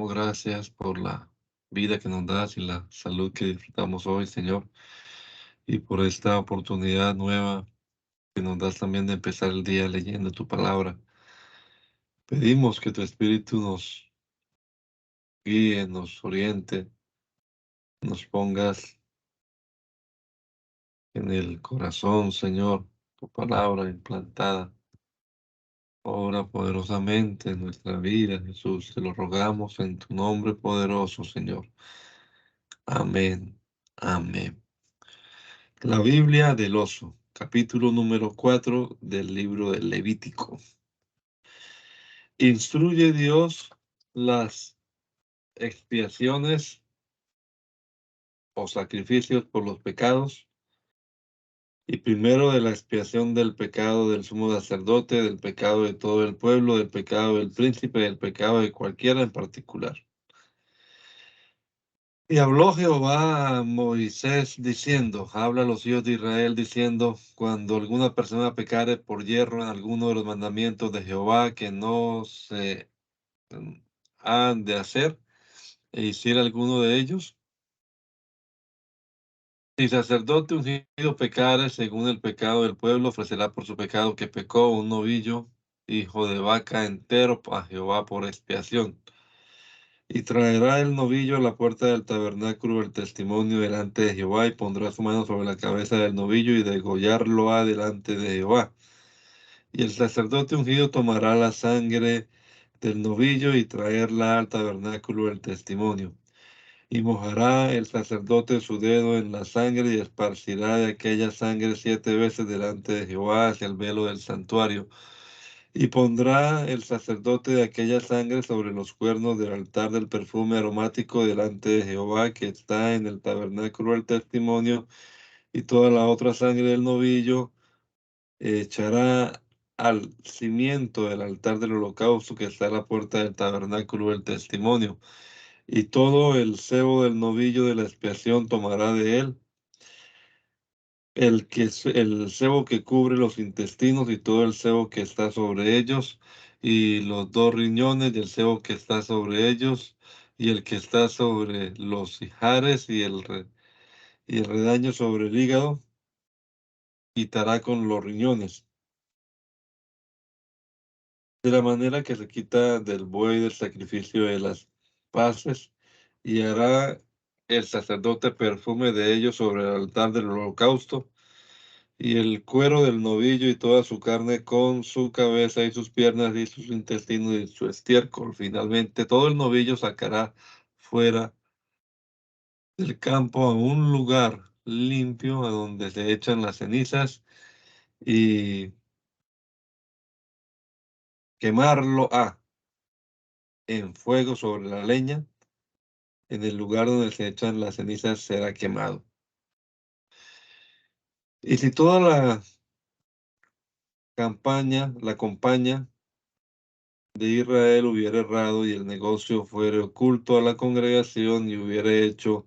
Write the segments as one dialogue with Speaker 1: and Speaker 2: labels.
Speaker 1: damos gracias por la vida que nos das y la salud que disfrutamos hoy, Señor, y por esta oportunidad nueva que nos das también de empezar el día leyendo tu palabra. Pedimos que tu Espíritu nos guíe, nos oriente, nos pongas en el corazón, Señor, tu palabra implantada. Obra poderosamente en nuestra vida, Jesús. Te lo rogamos en tu nombre poderoso, Señor. Amén. Amén. La Biblia del oso, capítulo número 4 del libro del Levítico. Instruye Dios las expiaciones o sacrificios por los pecados, y primero de la expiación del pecado del sumo sacerdote, del pecado de todo el pueblo, del pecado del príncipe, del pecado de cualquiera en particular. Y habló Jehová a Moisés diciendo, habla a los hijos de Israel diciendo, cuando alguna persona pecare por yerro en alguno de los mandamientos de Jehová que no se han de hacer, e hiciera alguno de ellos, si sacerdote ungido pecare según el pecado del pueblo, ofrecerá por su pecado que pecó un novillo, hijo de vaca entero a Jehová por expiación. Y traerá el novillo a la puerta del tabernáculo del testimonio delante de Jehová, y pondrá su mano sobre la cabeza del novillo, y degollarlo ha delante de Jehová. Y el sacerdote ungido tomará la sangre del novillo y traerla al tabernáculo del testimonio. Y mojará el sacerdote su dedo en la sangre, y esparcirá de aquella sangre 7 veces delante de Jehová hacia el velo del santuario. Y pondrá el sacerdote de aquella sangre sobre los cuernos del altar del perfume aromático delante de Jehová que está en el tabernáculo del testimonio, y toda la otra sangre del novillo echará al cimiento del altar del holocausto que está a la puerta del tabernáculo del testimonio. Y todo el sebo del novillo de la expiación tomará de él, el sebo que cubre los intestinos y todo el sebo que está sobre ellos, y los 2 riñones del sebo que está sobre ellos, y el que está sobre los ijares, y el redaño sobre el hígado, quitará con los riñones. De la manera que se quita del buey del sacrificio de las paces, y hará el sacerdote perfume de ellos sobre el altar del holocausto, y el cuero del novillo y toda su carne con su cabeza y sus piernas y sus intestinos y su estiércol. Finalmente, todo el novillo sacará fuera del campo a un lugar limpio a donde se echan las cenizas, y quemarlo en fuego sobre la leña. En el lugar donde se echan las cenizas será quemado. Y si toda la compañía de Israel hubiera errado, y el negocio fuere oculto a la congregación, y hubiere hecho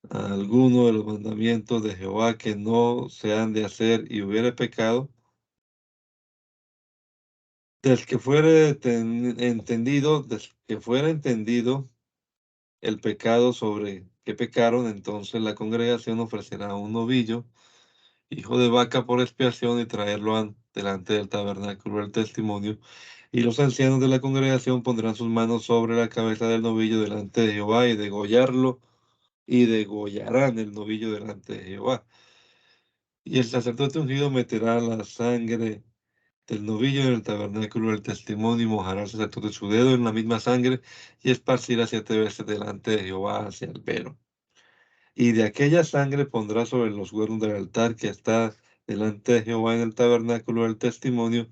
Speaker 1: alguno de los mandamientos de Jehová que no se han de hacer, y hubiere pecado, del que fuera entendido el pecado sobre que pecaron, entonces la congregación ofrecerá un novillo, hijo de vaca por expiación, y traerlo delante del tabernáculo del testimonio. Y los ancianos de la congregación pondrán sus manos sobre la cabeza del novillo delante de Jehová, y degollarán el novillo delante de Jehová. Y el sacerdote ungido meterá la sangre del novillo en el tabernáculo del testimonio, y mojará el sacerdote su dedo en la misma sangre, y esparcirá 7 veces delante de Jehová hacia el velo. Y de aquella sangre pondrá sobre los cuernos del altar que está delante de Jehová en el tabernáculo del testimonio,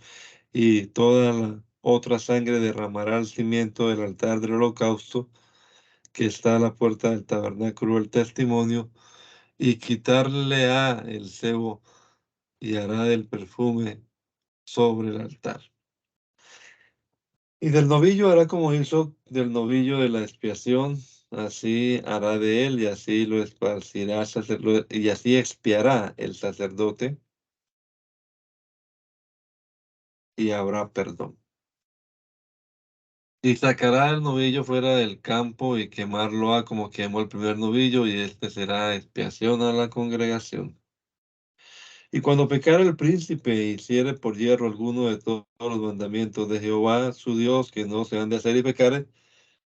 Speaker 1: y toda la otra sangre derramará al cimiento del altar del holocausto que está a la puerta del tabernáculo del testimonio, y quitarle el sebo, y hará del perfume sobre el altar. Y del novillo hará como hizo del novillo de la expiación, así hará de él, y así lo esparcirá y así expiará el sacerdote, y habrá perdón. Y sacará el novillo fuera del campo y quemarlo a como quemó el primer novillo, y este será expiación a la congregación. Y cuando pecare el príncipe e hiciere por hierro alguno de todos los mandamientos de Jehová su Dios, que no se han de hacer, y pecare,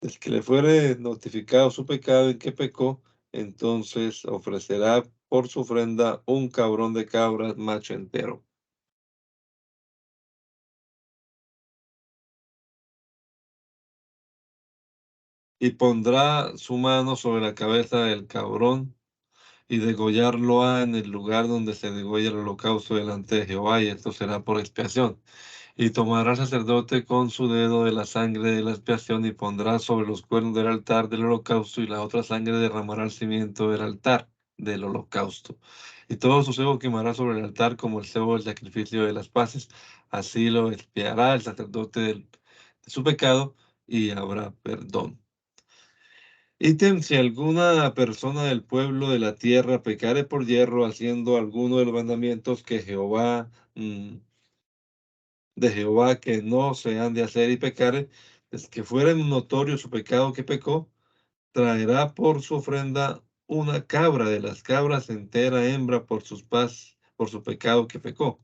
Speaker 1: el que le fuere notificado su pecado en que pecó, entonces ofrecerá por su ofrenda un cabrón de cabras macho entero. Y pondrá su mano sobre la cabeza del cabrón y degollarlo ha en el lugar donde se degolla el holocausto delante de Jehová, y esto será por expiación. Y tomará el sacerdote con su dedo de la sangre de la expiación y pondrá sobre los cuernos del altar del holocausto, y la otra sangre derramará al cimiento del altar del holocausto. Y todo su cebo quemará sobre el altar como el cebo del sacrificio de las paces. Así lo expiará el sacerdote de su pecado, y habrá perdón. Ítem, si alguna persona del pueblo de la tierra pecare por hierro haciendo alguno de los mandamientos que de Jehová que no se han de hacer, y pecare, es que fuera notorio su pecado que pecó, traerá por su ofrenda una cabra de las cabras entera hembra por su pecado que pecó,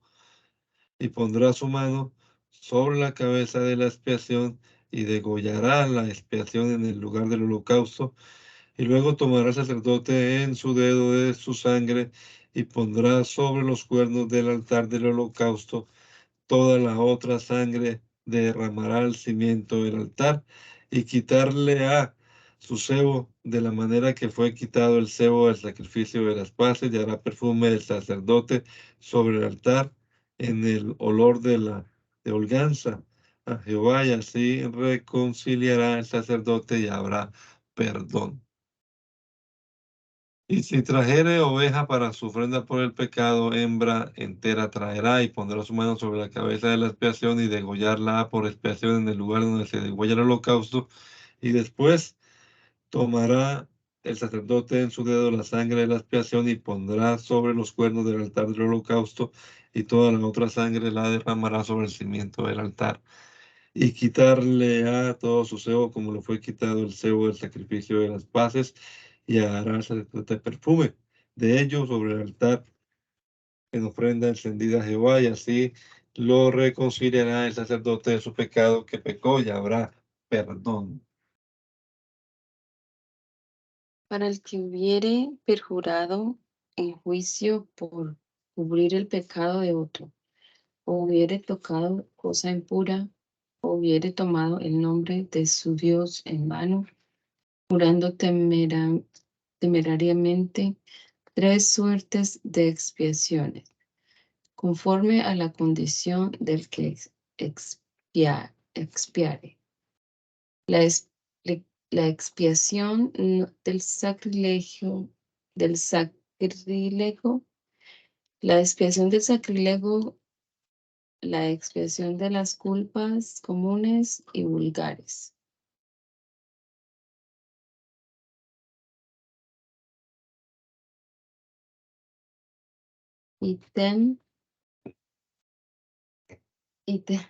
Speaker 1: y pondrá su mano sobre la cabeza de la expiación y degollará la expiación en el lugar del holocausto. Y luego tomará el sacerdote en su dedo de su sangre y pondrá sobre los cuernos del altar del holocausto. Toda la otra sangre derramará al cimiento del altar, y quitarle a su cebo de la manera que fue quitado el cebo del sacrificio de las paces, y hará perfume del sacerdote sobre el altar en el olor de holganza a Jehová, y así reconciliará el sacerdote y habrá perdón. Y si trajere oveja para su ofrenda por el pecado, hembra entera traerá, y pondrá su mano sobre la cabeza de la expiación y degollarla por expiación en el lugar donde se degolla el holocausto. Y después tomará el sacerdote en su dedo la sangre de la expiación y pondrá sobre los cuernos del altar del holocausto, y toda la otra sangre la derramará sobre el cimiento del altar. Y quitarle a todo su cebo como le fue quitado el cebo del sacrificio de las paces, y hará el sacerdote perfume de ellos sobre el altar en ofrenda encendida a Jehová, y así lo reconciliará el sacerdote de su pecado que pecó, y habrá perdón.
Speaker 2: Para el que hubiere perjurado en juicio por cubrir el pecado de otro, o hubiere tocado cosa impura, o hubiere tomado el nombre de su Dios en vano, jurando temerariamente, 3 suertes de expiaciones, conforme a la condición del que expiare. La, es- la expiación del sacrilego, la expiación del sacrilego, la expiación de las culpas comunes y vulgares. Ítem, ítem.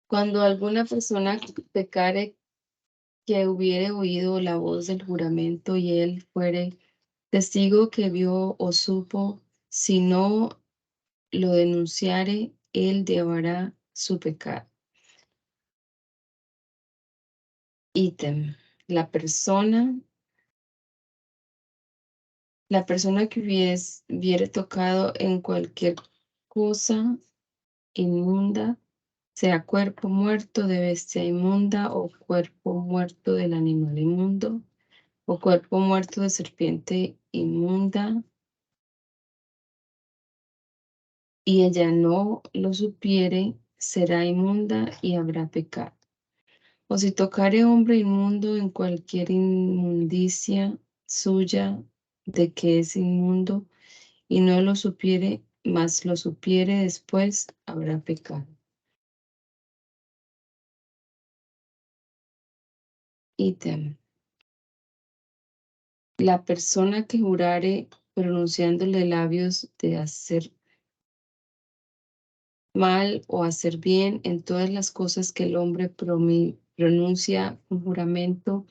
Speaker 2: Cuando alguna persona pecare que hubiere oído la voz del juramento y él fuere testigo que vio o supo, si no lo denunciare, él llevará su pecado. Ítem. La persona, la persona que hubiere tocado en cualquier cosa inmunda, sea cuerpo muerto de bestia inmunda, o cuerpo muerto del animal inmundo, o cuerpo muerto de serpiente inmunda, y ella no lo supiere, será inmunda y habrá pecado. O si tocare hombre inmundo en cualquier inmundicia suya de que es inmundo, y no lo supiere, mas lo supiere después, habrá pecado. Ítem. La persona que jurare pronunciándole labios de hacer mal o hacer bien en todas las cosas que el hombre pronuncia un juramento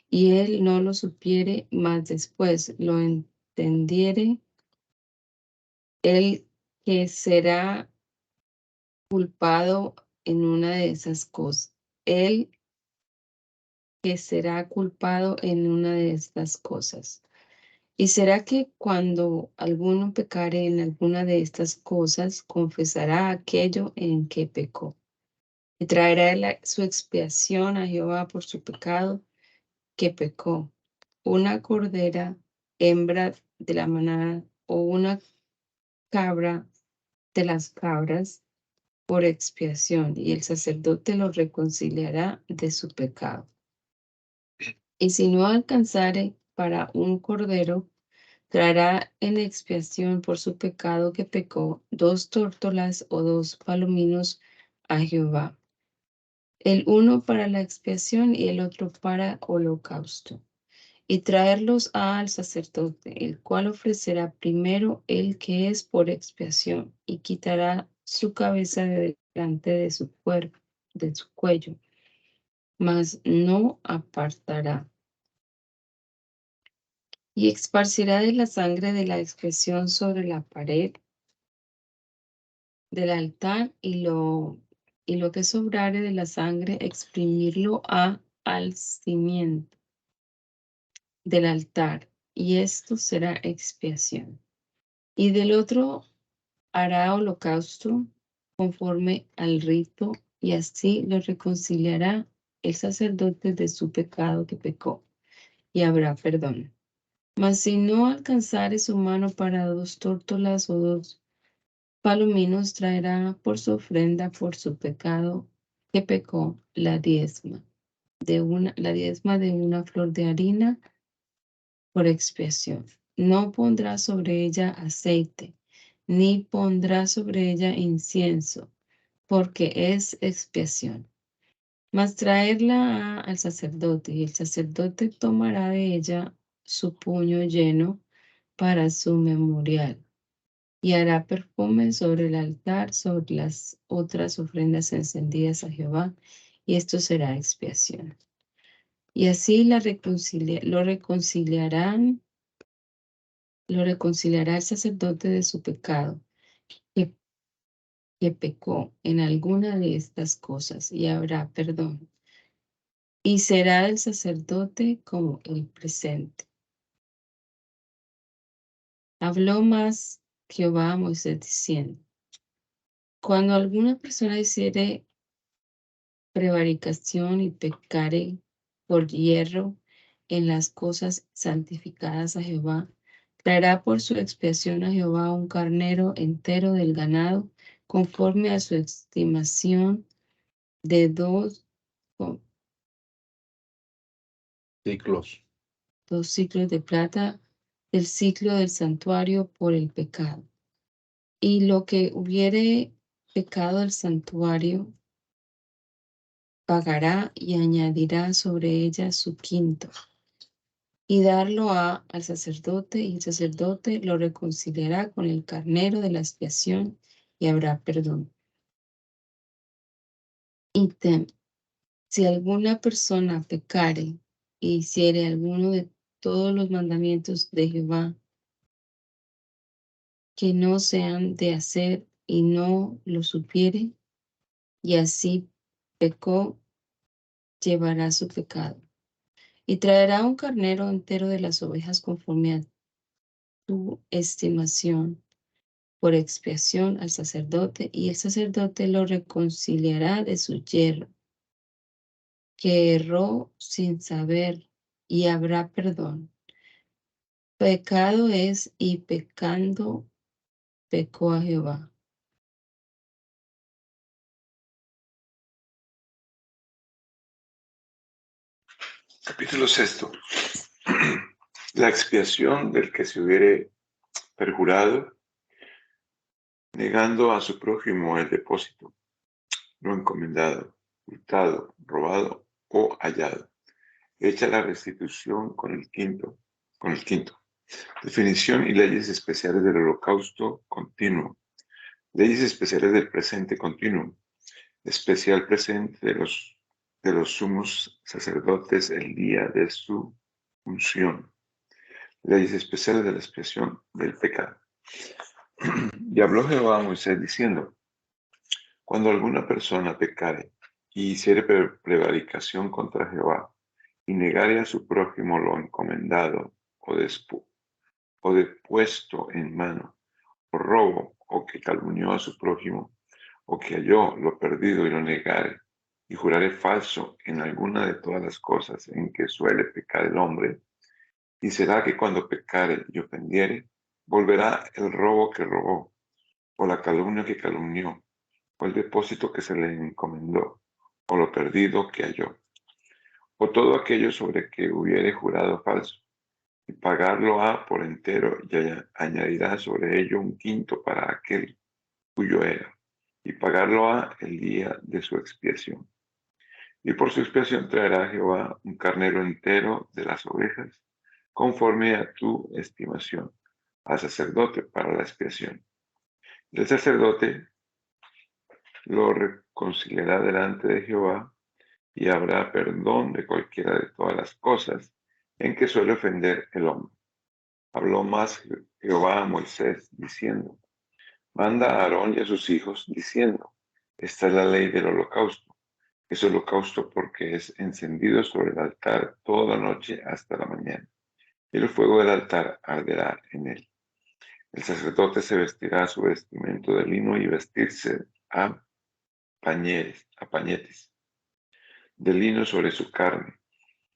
Speaker 2: y él no lo supiere, mas después lo entendiere, el que será culpado en una de esas cosas. El que será culpado en una de estas cosas. ¿Y será que cuando alguno pecare en alguna de estas cosas, confesará aquello en que pecó? Y traerá su expiación a Jehová por su pecado que pecó. Una cordera, hembra de la manada, o una cabra de las cabras, por expiación, y el sacerdote lo reconciliará de su pecado. Y si no alcanzare para un cordero, traerá en expiación por su pecado que pecó 2 tórtolas o 2 palominos a Jehová, el uno para la expiación y el otro para holocausto, y traerlos al sacerdote, el cual ofrecerá primero el que es por expiación, y quitará su cabeza de delante de su cuerpo, de su cuello, mas no apartará. Y esparcirá de la sangre de la expiación sobre la pared del altar, y lo que sobrare de la sangre, exprimirlo al cimiento del altar, y esto será expiación. Y del otro hará holocausto conforme al rito, y así lo reconciliará el sacerdote de su pecado que pecó, y habrá perdón. Mas si no alcanzare su mano para 2 tórtolas o 2 palominos, traerá por su ofrenda por su pecado que pecó la diezma de una flor de harina por expiación. No pondrá sobre ella aceite, ni pondrá sobre ella incienso, porque es expiación. Mas traerla al sacerdote, y el sacerdote tomará de ella su puño lleno para su memorial, y hará perfume sobre el altar, sobre las otras ofrendas encendidas a Jehová, y esto será expiación. Y así lo reconciliará el sacerdote de su pecado, que, que pecó en alguna de estas cosas, y habrá perdón. Y será el sacerdote como el presente. Habló más Jehová a Moisés diciendo: cuando alguna persona hiciere prevaricación y pecare por hierro en las cosas santificadas a Jehová, traerá por su expiación a Jehová un carnero entero del ganado, conforme a su estimación de 2
Speaker 1: Ciclos.
Speaker 2: ciclos de plata del ciclo del santuario por el pecado. Y lo que hubiere pecado del santuario, pagará y añadirá sobre ella su quinto, y darlo al sacerdote, y el sacerdote lo reconciliará con el carnero de la expiación, y habrá perdón. Si alguna persona pecare y hiciere alguno de todos los mandamientos de Jehová que no sean de hacer, y no lo supiere, y así pecó, llevará su pecado. Y traerá un carnero entero de las ovejas conforme a tu estimación por expiación al sacerdote, y el sacerdote lo reconciliará de su yerro, que erró sin saber, y habrá perdón. Pecado es, y pecando pecó a Jehová.
Speaker 3: Capítulo 6. La expiación del que se hubiere perjurado, negando a su prójimo el depósito, no encomendado, hurtado, robado o hallado. Hecha la restitución con el quinto. Definición y leyes especiales del holocausto continuo. Leyes especiales del presente continuo. Especial presente de los sumos sacerdotes el día de su unción. Leyes especiales de la expiación del pecado. Y habló Jehová a Moisés diciendo: cuando alguna persona pecare y hiciere prevaricación contra Jehová, y negare a su prójimo lo encomendado o depuesto en mano, o robo, o que calumnió a su prójimo, o que halló lo perdido y lo negare, y jurare falso en alguna de todas las cosas en que suele pecar el hombre, y será que cuando pecare y ofendiere, volverá el robo que robó, o la calumnia que calumnió, o el depósito que se le encomendó, o lo perdido que halló, o todo aquello sobre que hubiere jurado falso, y pagarlo ha por entero, y añadirá sobre ello un quinto para aquel cuyo era, y pagarlo ha el día de su expiación. Y por su expiación traerá a Jehová un carnero entero de las ovejas, conforme a tu estimación, al sacerdote para la expiación. El sacerdote lo reconciliará delante de Jehová, y habrá perdón de cualquiera de todas las cosas en que suele ofender el hombre. Habló más Jehová a Moisés, diciendo: manda a Aarón y a sus hijos, diciendo: esta es la ley del holocausto. Es holocausto porque es encendido sobre el altar toda la noche hasta la mañana, y el fuego del altar arderá en él. El sacerdote se vestirá su vestimento de lino y vestirse a pañetes de lino sobre su carne.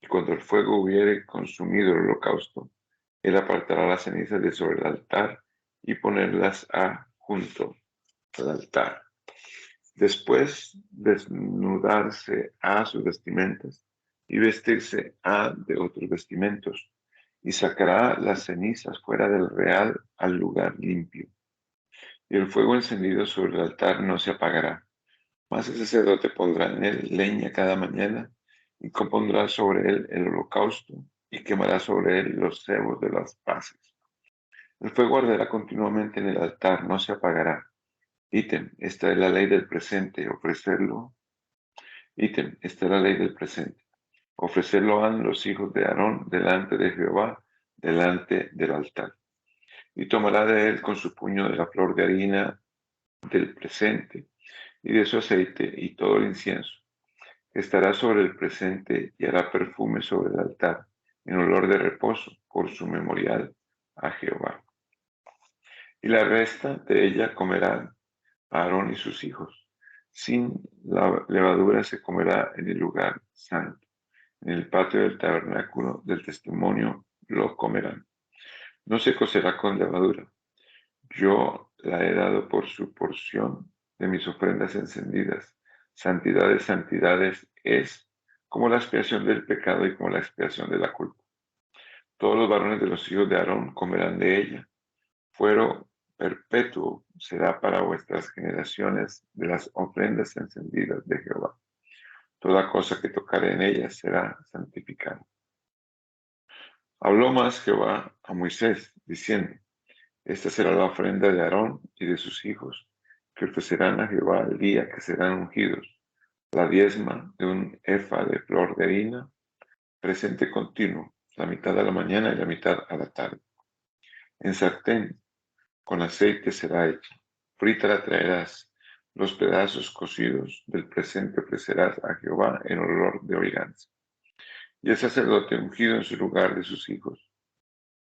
Speaker 3: Y cuando el fuego hubiere consumido el holocausto, él apartará las cenizas de sobre el altar y ponerlas junto al altar. Después desnudarse a sus vestimentas y vestirse de otros vestimentos, y sacará las cenizas fuera del real al lugar limpio. Y el fuego encendido sobre el altar no se apagará, mas el sacerdote pondrá en él leña cada mañana, y compondrá sobre él el holocausto, y quemará sobre él los cebos de las paces. El fuego arderá continuamente en el altar, no se apagará. Esta es la ley del presente, esta es la ley del presente. Ofrecerlo han los hijos de Aarón delante de Jehová, delante del altar. Y tomará de él con su puño de la flor de harina del presente, y de su aceite y todo el incienso. Estará sobre el presente y hará perfume sobre el altar, en olor de reposo, por su memorial a Jehová. Y la resta de ella comerán Aarón y sus hijos. Sin la levadura se comerá en el lugar santo. En el patio del tabernáculo del testimonio lo comerán. No se cocerá con levadura. Yo la he dado por su porción de mis ofrendas encendidas. Santidad de santidades es como la expiación del pecado y como la expiación de la culpa. Todos los varones de los hijos de Aarón comerán de ella. Fuero perpetuo será para vuestras generaciones de las ofrendas encendidas de Jehová. Toda cosa que tocare en ella será santificada. Habló más Jehová a Moisés, diciendo: esta será la ofrenda de Aarón y de sus hijos, que ofrecerán a Jehová el día que serán ungidos: la diezma de un efa de flor de harina, presente continuo, la mitad a la mañana y la mitad a la tarde. En sartén con aceite será hecha, frita la traerás, los pedazos cocidos del presente ofrecerás a Jehová en olor de holganza. Y el sacerdote ungido en su lugar de sus hijos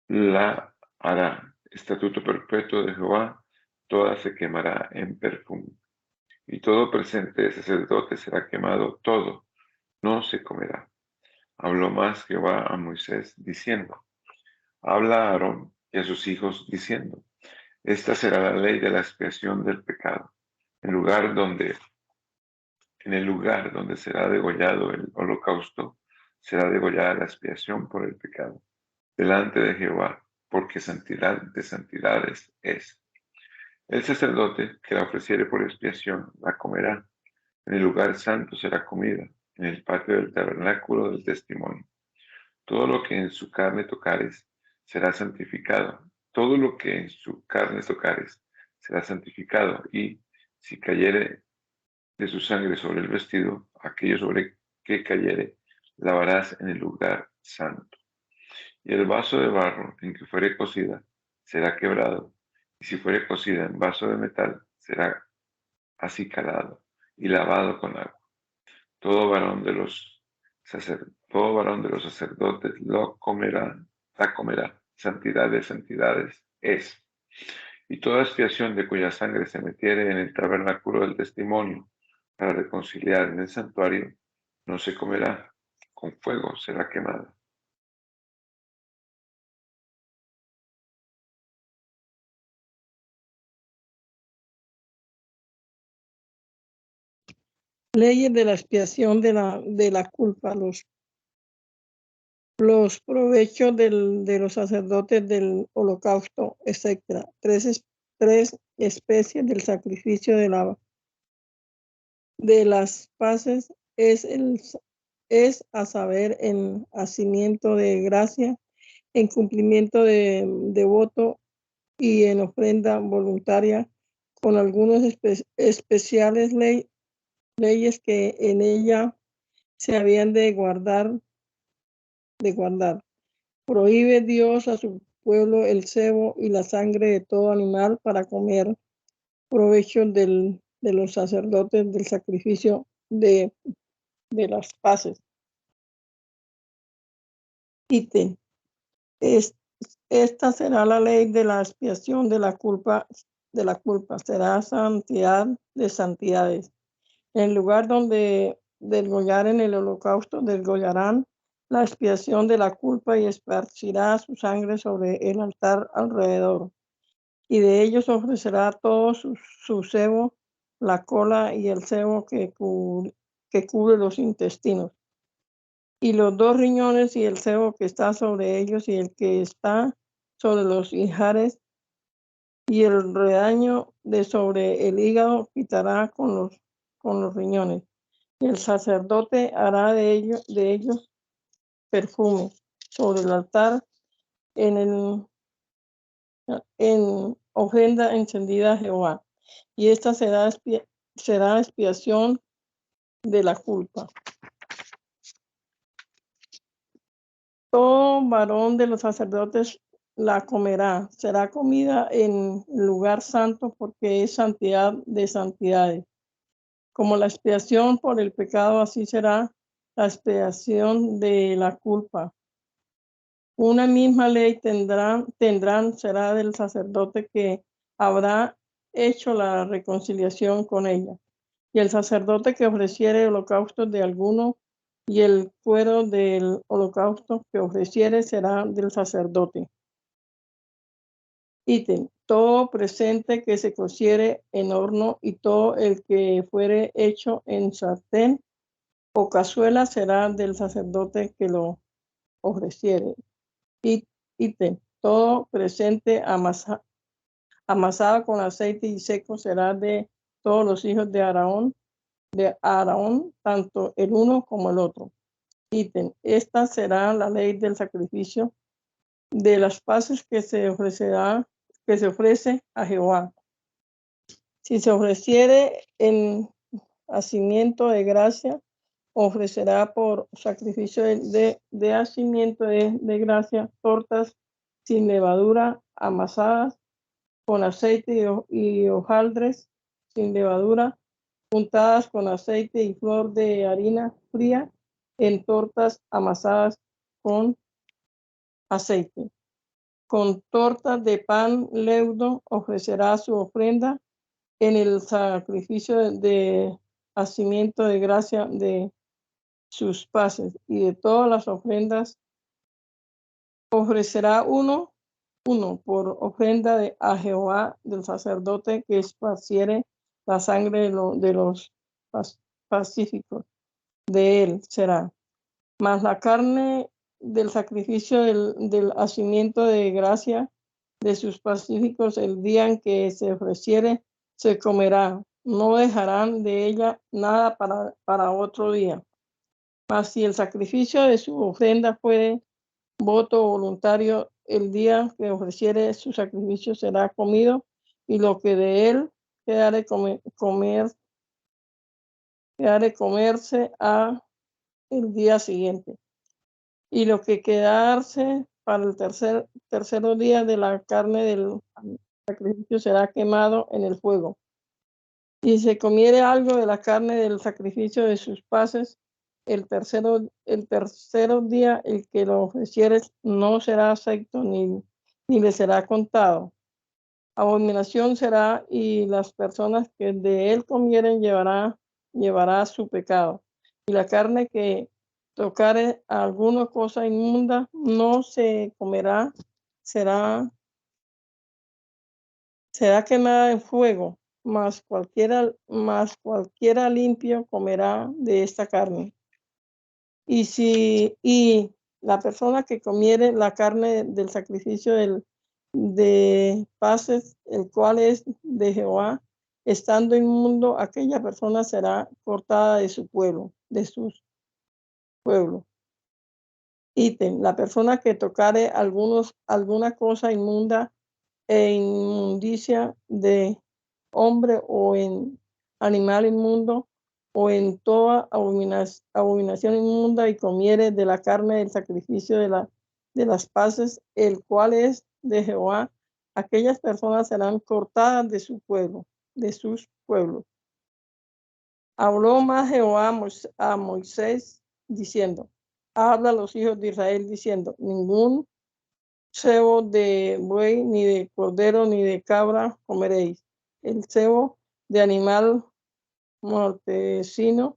Speaker 3: la hará estatuto perpetuo de Jehová, toda se quemará en perfume. Y todo presente de sacerdote será quemado, todo, no se comerá. Habló más Jehová a Moisés, diciendo: habla a Aarón y a sus hijos, diciendo: esta será la ley de la expiación del pecado. En el lugar donde será degollado el holocausto, será degollada la expiación por el pecado, delante de Jehová, porque santidad de santidades es. El sacerdote que la ofreciere por expiación la comerá. En el lugar santo será comida, en el patio del tabernáculo del testimonio. Todo lo que en su carne tocares será santificado. Todo lo que en su carne tocares será santificado, y si cayere de su sangre sobre el vestido, aquello sobre que cayere, lavarás en el lugar santo. Y el vaso de barro en que fuere cocida será quebrado, y si fuere cocida en vaso de metal, será acicalado y lavado con agua. Todo varón de los sacerdotes la comerá, santidad de santidades es. Y toda expiación de cuya sangre se metiere en el tabernáculo del testimonio para reconciliar en el santuario, no se comerá, con fuego será quemada.
Speaker 4: Leyes de la expiación de la culpa, los provechos de los sacerdotes del holocausto, etc. Tres especies del sacrificio de las paces es a saber, en hacimiento de gracia, en cumplimiento de voto y en ofrenda voluntaria, con algunos especiales leyes que en ella se habían de guardar. Prohíbe Dios a su pueblo el cebo y la sangre de todo animal para comer provecho de los sacerdotes del sacrificio de las paces. Ítem. Esta será la ley de la expiación de la culpa. Será santidad de santidades. En el lugar donde degollarán el holocausto, degollarán la expiación de la culpa y esparcirá su sangre sobre el altar alrededor. Y de ellos ofrecerá todo su sebo, la cola y el sebo que cubre los intestinos, y los 2 riñones y el sebo que está sobre ellos y el que está sobre los ijares, y el redaño de sobre el hígado quitará con los riñones. Y el sacerdote hará de ellos perfume sobre el altar en ofrenda encendida a Jehová. Y esta será expiación de la culpa. Todo varón de los sacerdotes la comerá. Será comida en lugar santo, porque es santidad de santidades. Como la expiación por el pecado, así será la expiación de la culpa. Una misma ley tendrán, será del sacerdote que habrá hecho la reconciliación con ella. Y el sacerdote que ofreciere holocausto de alguno, y el cuero del holocausto que ofreciere será del sacerdote. Ítem. Todo presente que se cociere en horno y todo el que fuere hecho en sartén o cazuela será del sacerdote que lo ofreciere. Ítem. Todo presente amasado con aceite y seco será de todos los hijos de Aarón, tanto el uno como el otro. Ítem. Esta será la ley del sacrificio de las paces que se ofrece a Jehová. Si se ofreciere en hacimiento de gracia, ofrecerá por sacrificio de hacimiento de gracia tortas sin levadura, amasadas con aceite y hojaldres sin levadura, untadas con aceite y flor de harina fría en tortas amasadas con aceite. Con tortas de pan leudo ofrecerá su ofrenda en el sacrificio de hacimiento de gracia de sus paces, y de todas las ofrendas ofrecerá uno por ofrenda a Jehová del sacerdote que esparciere la sangre de los pacíficos. De él será. Mas la carne del sacrificio del hacimiento de gracia de sus pacíficos, el día en que se ofreciere, se comerá. No dejarán de ella nada para otro día. Mas si el sacrificio de su ofrenda fuere voto voluntario, el día que ofreciere su sacrificio será comido y lo que de él quedare comerse a el día siguiente. Y lo que quedarse para el tercero día de la carne del sacrificio será quemado en el fuego. Y se comiere algo de la carne del sacrificio de sus paces, el tercero día el que lo ofreciere no será acepto ni le será contado. Abominación será, y las personas que de él comieren llevará su pecado. Y la carne que tocare a alguna cosa inmunda no se comerá, será quemada en fuego, mas cualquiera limpio comerá de esta carne. Y la persona que comiere la carne del sacrificio de paces, el cual es de Jehová, estando inmundo, aquella persona será cortada de su pueblo, de sus pueblos. Ítem, la persona que tocare alguna cosa inmunda e inmundicia de hombre o en animal inmundo o en toda abominación inmunda y comiere de la carne del sacrificio de las paces, el cual es de Jehová, aquellas personas serán cortadas de su pueblo, de sus pueblos. Habló más Jehová a Moisés diciendo, habla a los hijos de Israel diciendo, ningún cebo de buey, ni de cordero, ni de cabra comeréis. El cebo de animal mortecino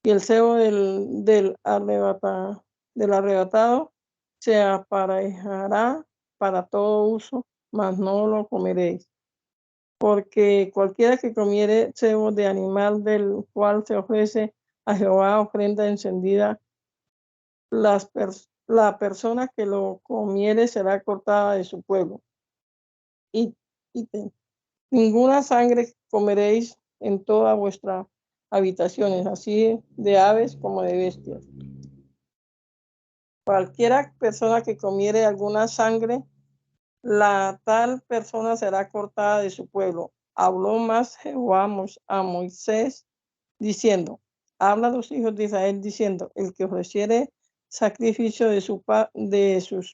Speaker 4: y el cebo del arrebatado se aparejará para todo uso, mas no lo comeréis. Porque cualquiera que comiere cebo de animal del cual se ofrece a Jehová ofrenda encendida, la persona que lo comiere será cortada de su pueblo. Y ninguna sangre comeréis en todas vuestras habitaciones, así de aves como de bestias. Cualquiera persona que comiere alguna sangre, la tal persona será cortada de su pueblo. Habló más Jehová a Moisés diciendo, habla a los hijos de Israel diciendo, el que ofreciere sacrificio de sus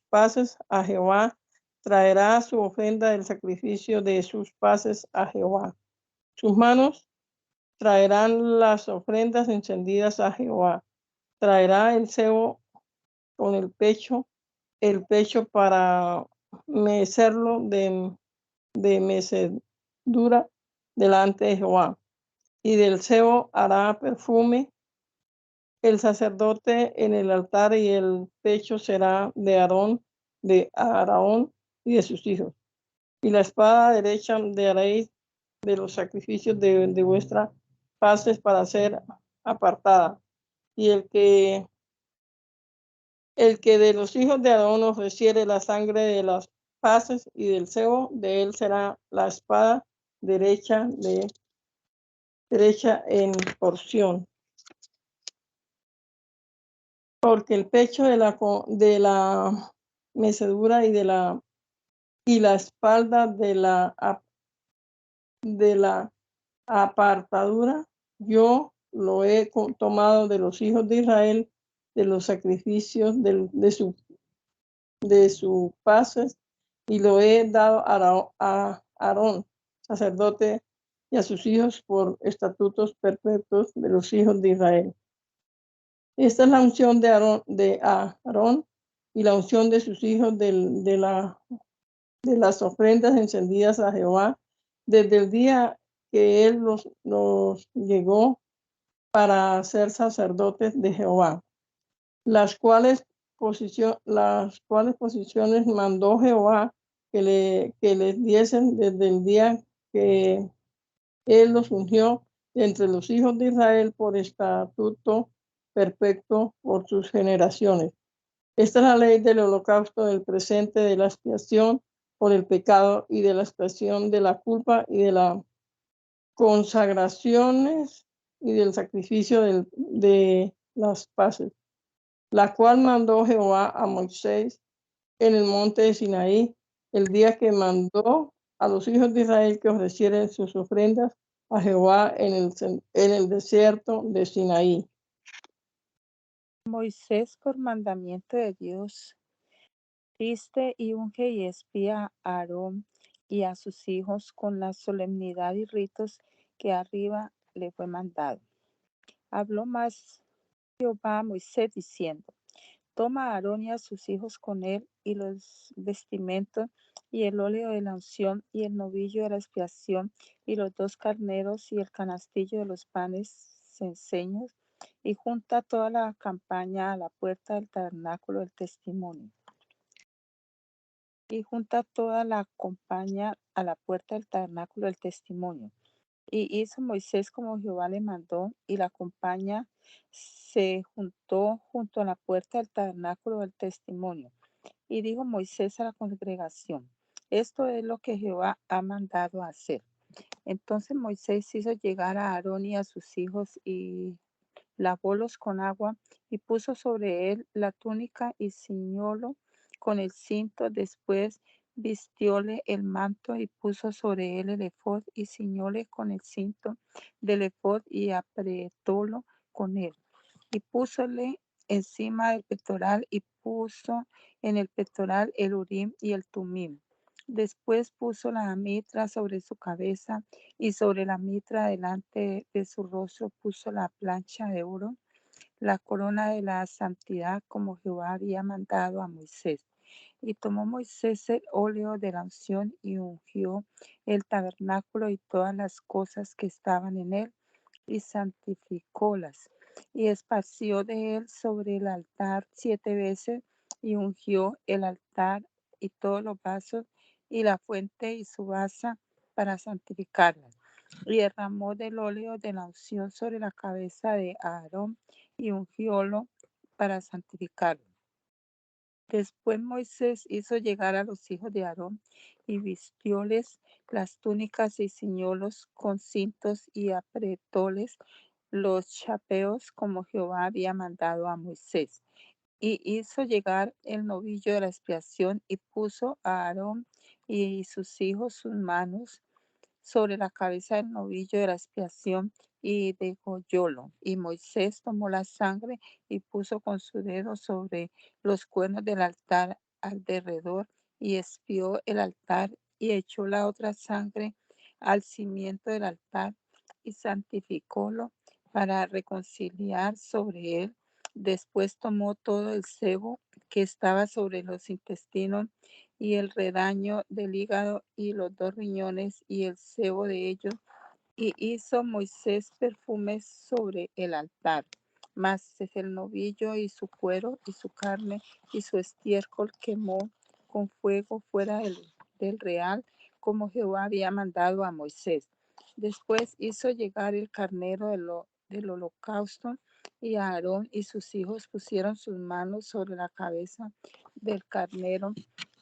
Speaker 4: paces a Jehová, traerá su ofrenda del sacrificio de sus paces a Jehová. Sus manos traerán las ofrendas encendidas a Jehová. Traerá el cebo con el pecho para mecerlo de mecedura delante de Jehová. Y del cebo hará perfume el sacerdote en el altar, y el pecho será de Aarón y de sus hijos. Y la espada derecha haréis de los sacrificios de vuestras paces para ser apartada. Y el que de los hijos de Aarón ofreciere la sangre de las paces y del cebo, de él será la espada derecha en porción. Porque el pecho de la mecedura y la espalda de la apartadura, yo lo he tomado de los hijos de Israel, de los sacrificios de sus paces, y lo he dado a Aarón, sacerdote, y a sus hijos por estatutos perpetuos de los hijos de Israel. Esta es la unción de Aarón y la unción de sus hijos de las ofrendas encendidas a Jehová desde el día que él los llegó para ser sacerdotes de Jehová, las cuales posiciones mandó Jehová que les diesen desde el día que él los ungió entre los hijos de Israel por estatuto perpetuo por sus generaciones. Esta es la ley del holocausto, del presente, de la expiación por el pecado y de la expiación de la culpa y de las consagraciones y del sacrificio de las paces, la cual mandó Jehová a Moisés en el monte de Sinaí, el día que mandó a los hijos de Israel que ofrecieren sus ofrendas a Jehová en el desierto de Sinaí.
Speaker 5: Moisés, por mandamiento de Dios, viste y unge y espía a Aarón y a sus hijos con la solemnidad y ritos que arriba le fue mandado. Habló más Jehová a Moisés diciendo: Toma a Aarón y a sus hijos con él, y los vestimentos, y el óleo de la unción, y el novillo de la expiación, y los 2 carneros, y el canastillo de los panes cenceños, y junta toda la campaña a la puerta del tabernáculo del testimonio. Y junta toda la campaña a la puerta del tabernáculo del testimonio. Y hizo Moisés como Jehová le mandó, y la campaña se juntó junto a la puerta del tabernáculo del testimonio. Y dijo Moisés a la congregación: Esto es lo que Jehová ha mandado hacer. Entonces Moisés hizo llegar a Aarón y a sus hijos y lavólos con agua y puso sobre él la túnica y ciñólo con el cinto. Después vistióle el manto y puso sobre él el ephod y ciñóle con el cinto del ephod y apretólo con él. Y púsole encima del pectoral y puso en el pectoral el urim y el tumim. Después puso la mitra sobre su cabeza y sobre la mitra delante de su rostro puso la plancha de oro, la corona de la santidad, como Jehová había mandado a Moisés. Y tomó Moisés el óleo de la unción y ungió el tabernáculo y todas las cosas que estaban en él y santificólas. Y esparció de él sobre el altar 7 veces y ungió el altar y todos los vasos y la fuente y su basa para santificarlas. Y derramó del óleo de la unción sobre la cabeza de Aarón y ungiólo para santificarlo. Después Moisés hizo llegar a los hijos de Aarón y vistióles las túnicas y ciñólos con cintos y apretóles los chapeos como Jehová había mandado a Moisés. Y hizo llegar el novillo de la expiación y puso a Aarón y sus hijos sus manos sobre la cabeza del novillo de la expiación y degollólo. Y Moisés tomó la sangre y puso con su dedo sobre los cuernos del altar alrededor y espió el altar y echó la otra sangre al cimiento del altar y santificólo para reconciliar sobre él. Después tomó todo el sebo que estaba sobre los intestinos y el redaño del hígado y los 2 riñones y el sebo de ellos, y hizo Moisés perfumes sobre el altar. Mas el novillo y su cuero y su carne y su estiércol quemó con fuego fuera del real, como Jehová había mandado a Moisés. Después hizo llegar el carnero del holocausto, y Aarón y sus hijos pusieron sus manos sobre la cabeza del carnero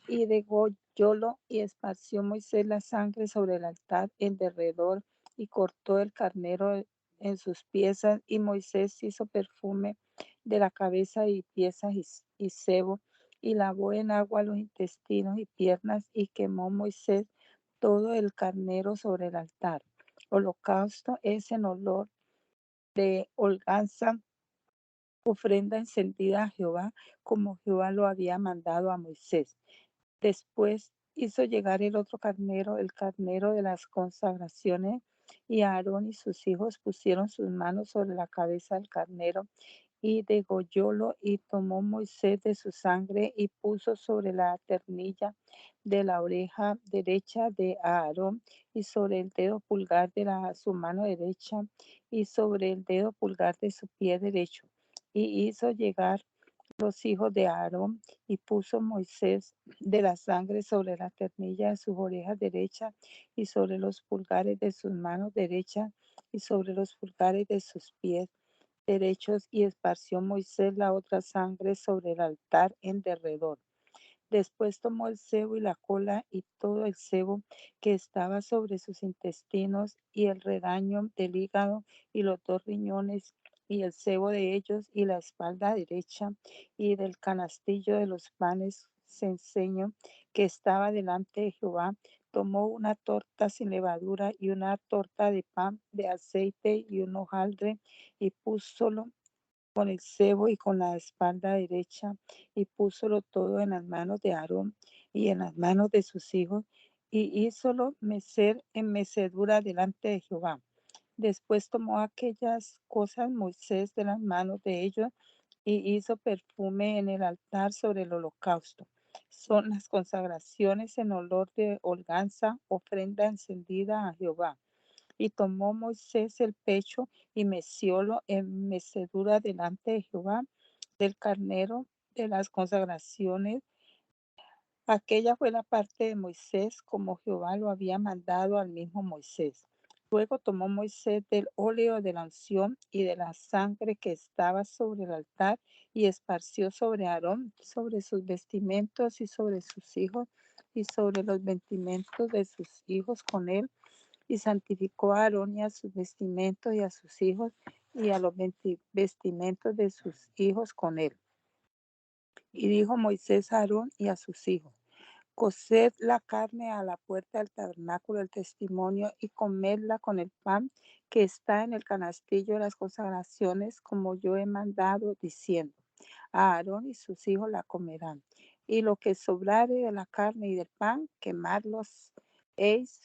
Speaker 5: y degollólo, y esparció Moisés la sangre sobre el altar en derredor y cortó el carnero en sus piezas, y Moisés hizo perfume de la cabeza y piezas y sebo, y lavó en agua los intestinos y piernas, y quemó Moisés todo el carnero sobre el altar. Holocausto es en olor de holganza, ofrenda encendida a Jehová, como Jehová lo había mandado a Moisés. Después hizo llegar el otro carnero, el carnero de las consagraciones, y Aarón y sus hijos pusieron sus manos sobre la cabeza del carnero y degollólo, y tomó Moisés de su sangre y puso sobre la ternilla de la oreja derecha de Aarón y sobre el dedo pulgar de su mano derecha y sobre el dedo pulgar de su pie derecho. Y hizo llegar los hijos de Aarón y puso Moisés de la sangre sobre la ternilla de sus orejas derechas y sobre los pulgares de sus manos derechas y sobre los pulgares de sus pies derechos, y esparció Moisés la otra sangre sobre el altar en derredor. Después tomó el sebo y la cola y todo el sebo que estaba sobre sus intestinos y el redaño del hígado y los 2 riñones y el sebo de ellos y la espalda derecha y del canastillo de los panes cenceño que estaba delante de Jehová. tomó una torta sin levadura y una torta de pan de aceite y un hojaldre y púsolo con el cebo y con la espalda derecha y púsolo todo en las manos de Aarón y en las manos de sus hijos y hízolo mecer en mecedura delante de Jehová. Después tomó aquellas cosas Moisés de las manos de ellos y hizo perfume en el altar sobre el holocausto. Son las consagraciones en olor de holganza, ofrenda encendida a Jehová. Y tomó Moisés el pecho y meciólo en mecedura delante de Jehová del carnero de las consagraciones. Aquella fue la parte de Moisés como Jehová lo había mandado al mismo Moisés. Luego tomó Moisés del óleo de la unción y de la sangre que estaba sobre el altar y esparció sobre Aarón, sobre sus vestimentos y sobre sus hijos y sobre los vestimentos de sus hijos con él. Y santificó a Aarón y a sus vestimentos y a sus hijos y a los vestimentos de sus hijos con él. Y dijo Moisés a Aarón y a sus hijos: Coced la carne a la puerta del tabernáculo del testimonio y comedla con el pan que está en el canastillo de las consagraciones, como yo he mandado, diciendo: a Aarón y sus hijos la comerán. Y lo que sobrare de la carne y del pan, quemadlos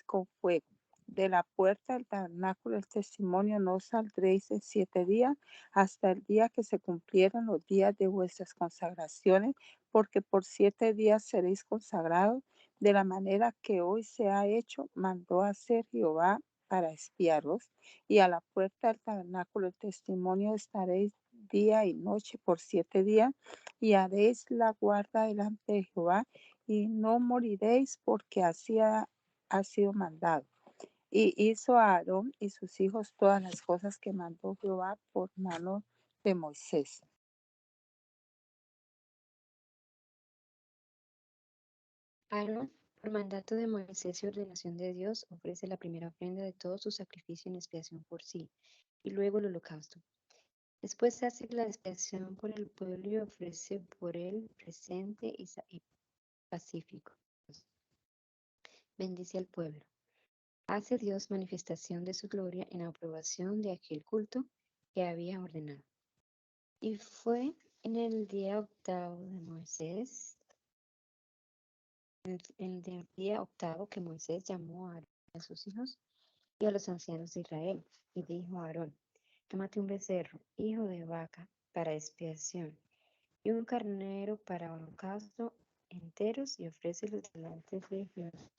Speaker 5: con fuego. De la puerta del tabernáculo del testimonio no saldréis en 7 días, hasta el día que se cumplieran los días de vuestras consagraciones, porque por 7 días seréis consagrados, de la manera que hoy se ha hecho, mandó hacer Jehová para espiaros. Y a la puerta del tabernáculo del testimonio estaréis día y noche por 7 días, y haréis la guarda delante de Jehová, y no moriréis, porque así ha sido mandado. Y hizo a Aarón y sus hijos todas las cosas que mandó Jehová por mano de Moisés.
Speaker 6: Aarón, por mandato de Moisés y ordenación de Dios, ofrece la primera ofrenda de todo su sacrificio en expiación por sí, y luego el holocausto. Después hace la expiación por el pueblo y ofrece por él presente y pacífico. Bendice al pueblo. Hace Dios manifestación de su gloria en aprobación de aquel culto que había ordenado. Y fue en el día octavo de Moisés, en el día octavo que Moisés llamó a Aarón y a sus hijos y a los ancianos de Israel, y dijo a Aarón: tómate un becerro, hijo de vaca, para expiación, y un carnero para holocausto enteros, y ofrécelos delante de Jehová.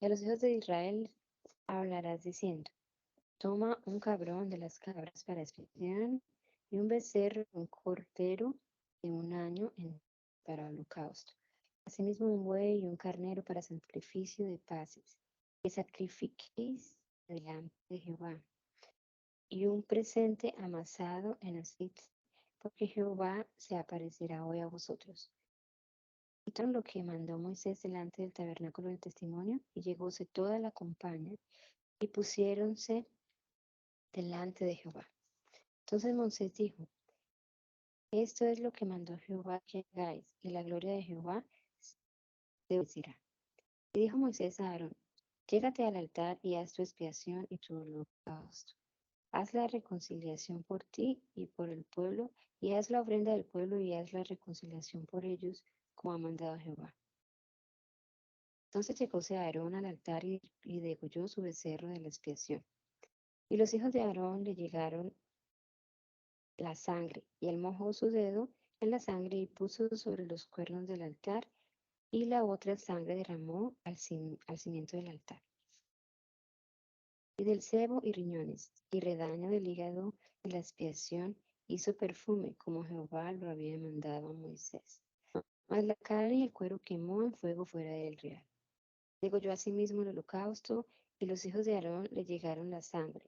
Speaker 6: Y a los hijos de Israel hablarás diciendo: toma un cabrón de las cabras para expiación, y un becerro, un cordero de 1 año para holocausto. Asimismo un buey y un carnero para sacrificio de paces, que sacrifiquéis delante de Jehová, y un presente amasado en aceite, porque Jehová se aparecerá hoy a vosotros. Hicieron lo que mandó Moisés delante del tabernáculo del testimonio, y llegóse toda la compañía, y pusiéronse delante de Jehová. Entonces Moisés dijo: esto es lo que mandó Jehová que hagáis, y la gloria de Jehová se bendecirá. Y dijo Moisés a Aarón: llégate al altar y haz tu expiación y tu holocausto. Haz la reconciliación por ti y por el pueblo, y haz la ofrenda del pueblo y haz la reconciliación por ellos, como ha mandado Jehová. Entonces llegóse Aarón al altar y degolló su becerro de la expiación. Y los hijos de Aarón le llegaron la sangre, y él mojó su dedo en la sangre y puso sobre los cuernos del altar, y la otra sangre derramó al cimiento del altar. Y del sebo y riñones, y redaño del hígado de la expiación, hizo perfume, como Jehová lo había mandado a Moisés. Mas la carne y el cuero quemó en fuego fuera del real. Degolló asimismo el holocausto, y los hijos de Aarón le llegaron la sangre,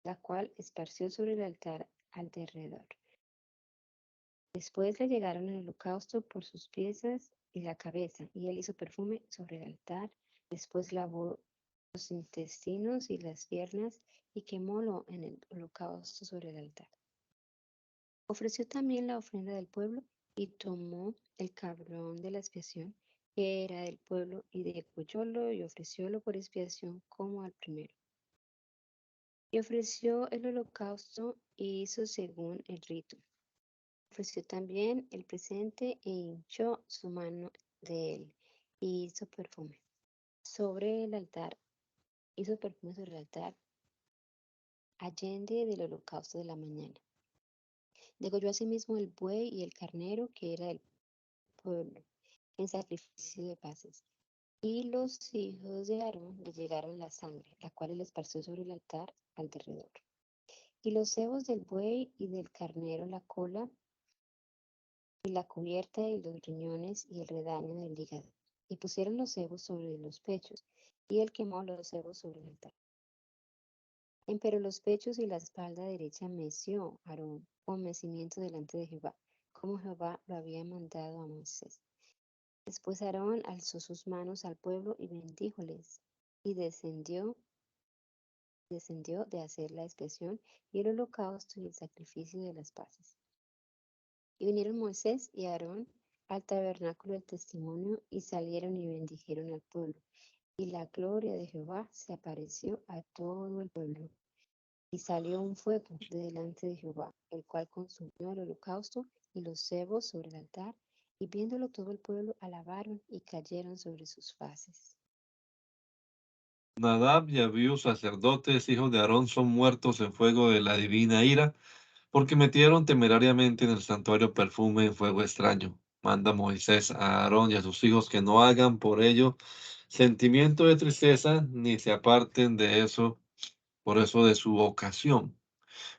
Speaker 6: la cual esparció sobre el altar al derredor. Después le llegaron el holocausto por sus piezas y la cabeza, y él hizo perfume sobre el altar. Después lavó los intestinos y las piernas, y quemólo en el holocausto sobre el altar. Ofreció también la ofrenda del pueblo, y tomó el cabrón de la expiación, que era del pueblo, y degollólo y ofreciólo por expiación como al primero. Y ofreció el holocausto y hizo según el rito. Ofreció también el presente e hinchó su mano de él, y hizo perfume sobre el altar, allende del holocausto de la mañana. Degolló asimismo el buey y el carnero que era del pueblo, en sacrificio de paces. Y los hijos de Aarón le llegaron la sangre, la cual él esparció sobre el altar alrededor. Y los cebos del buey y del carnero, la cola y la cubierta y los riñones y el redaño del hígado. Y pusieron los cebos sobre los pechos, y él quemó los cebos sobre el altar. Empero los pechos y la espalda derecha meció Aarón con mecimiento delante de Jehová, como Jehová lo había mandado a Moisés. Después Aarón alzó sus manos al pueblo y bendíjoles, y descendió de hacer la expiación y el holocausto y el sacrificio de las paces. Y vinieron Moisés y Aarón al tabernáculo del testimonio, y salieron y bendijeron al pueblo. Y la gloria de Jehová se apareció a todo el pueblo. Y salió un fuego de delante de Jehová, el cual consumió el holocausto y los cebos sobre el altar, y viéndolo todo el pueblo alabaron y cayeron sobre sus faces.
Speaker 1: Nadab y Abiú, sacerdotes, hijos de Aarón, son muertos en fuego de la divina ira, porque metieron temerariamente en el santuario perfume en fuego extraño. Manda Moisés a Aarón y a sus hijos que no hagan por ello sentimiento de tristeza, ni se aparten de eso, por eso de su ocasión.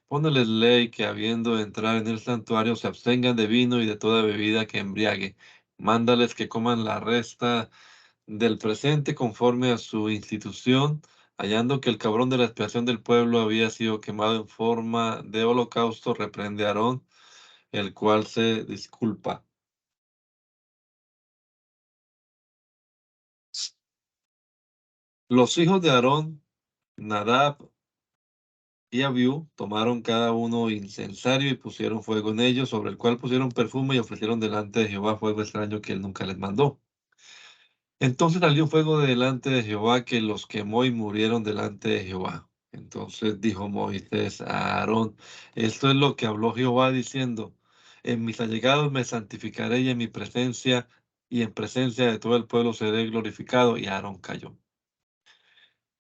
Speaker 1: Póneles ley que habiendo de entrar en el santuario se abstengan de vino y de toda bebida que embriague. Mándales que coman la resta del presente conforme a su institución, hallando que el cabrón de la expiación del pueblo había sido quemado en forma de holocausto, reprende a Aarón, el cual se disculpa. Los hijos de Aarón, Nadab y Abiú, tomaron cada uno incensario y pusieron fuego en ellos, sobre el cual pusieron perfume y ofrecieron delante de Jehová fuego extraño que él nunca les mandó. Entonces salió fuego de delante de Jehová que los quemó y murieron delante de Jehová. Entonces dijo Moisés a Aarón, esto es lo que habló Jehová diciendo, en mis allegados me santificaré y en mi presencia y en presencia de todo el pueblo seré glorificado. Y Aarón cayó.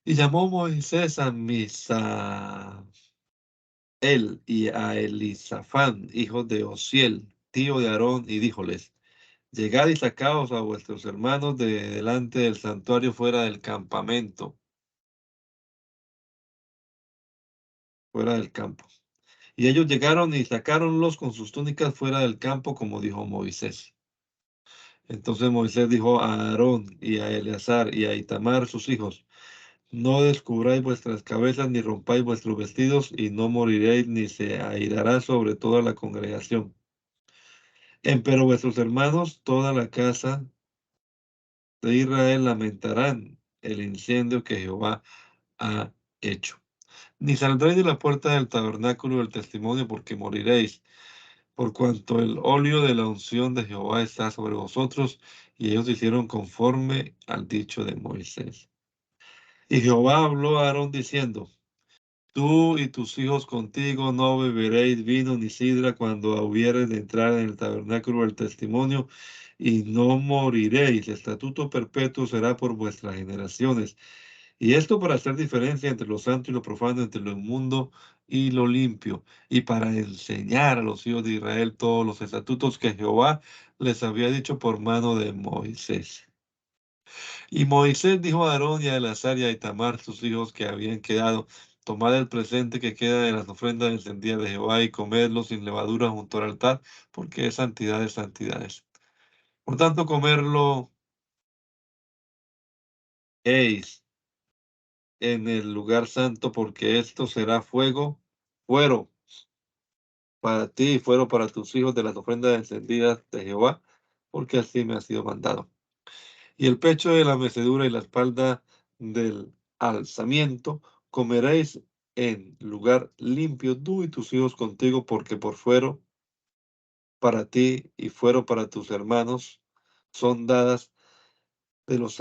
Speaker 1: Y llamó Moisés a Misael y a Elisafán, hijos de Osiel, tío de Aarón, y díjoles, llegad y sacaos a vuestros hermanos de delante del santuario fuera del campamento, fuera del campo. Y ellos llegaron y sacáronlos con sus túnicas fuera del campo, como dijo Moisés. Entonces Moisés dijo a Aarón y a Eleazar y a Itamar, sus hijos, no descubráis vuestras cabezas ni rompáis vuestros vestidos, y no moriréis ni se airará sobre toda la congregación. Empero vuestros hermanos, toda la casa de Israel, lamentarán el incendio que Jehová ha hecho. Ni saldréis de la puerta del tabernáculo del testimonio, porque moriréis, por cuanto el óleo de la unción de Jehová está sobre vosotros. Y ellos hicieron conforme al dicho de Moisés. Y Jehová habló a Aarón diciendo, tú y tus hijos contigo no beberéis vino ni sidra cuando hubiereis de entrar en el tabernáculo del testimonio, y no moriréis. Estatuto perpetuo será por vuestras generaciones. Y esto para hacer diferencia entre lo santo y lo profano, entre lo inmundo y lo limpio, y para enseñar a los hijos de Israel todos los estatutos que Jehová les había dicho por mano de Moisés. Y Moisés dijo a Aarón y a Eleazar y a Itamar, sus hijos que habían quedado, tomad el presente que queda de las ofrendas encendidas de Jehová y comedlo sin levadura junto al altar, porque es santidad de santidades. Por tanto, comerlo eis en el lugar santo, porque esto será fuego, fuero para ti y fuero para tus hijos de las ofrendas encendidas de Jehová, porque así me ha sido mandado. Y el pecho de la mecedura y la espalda del alzamiento comeréis en lugar limpio tú y tus hijos contigo, porque por fuero para ti y fuero para tus hermanos son dadas de los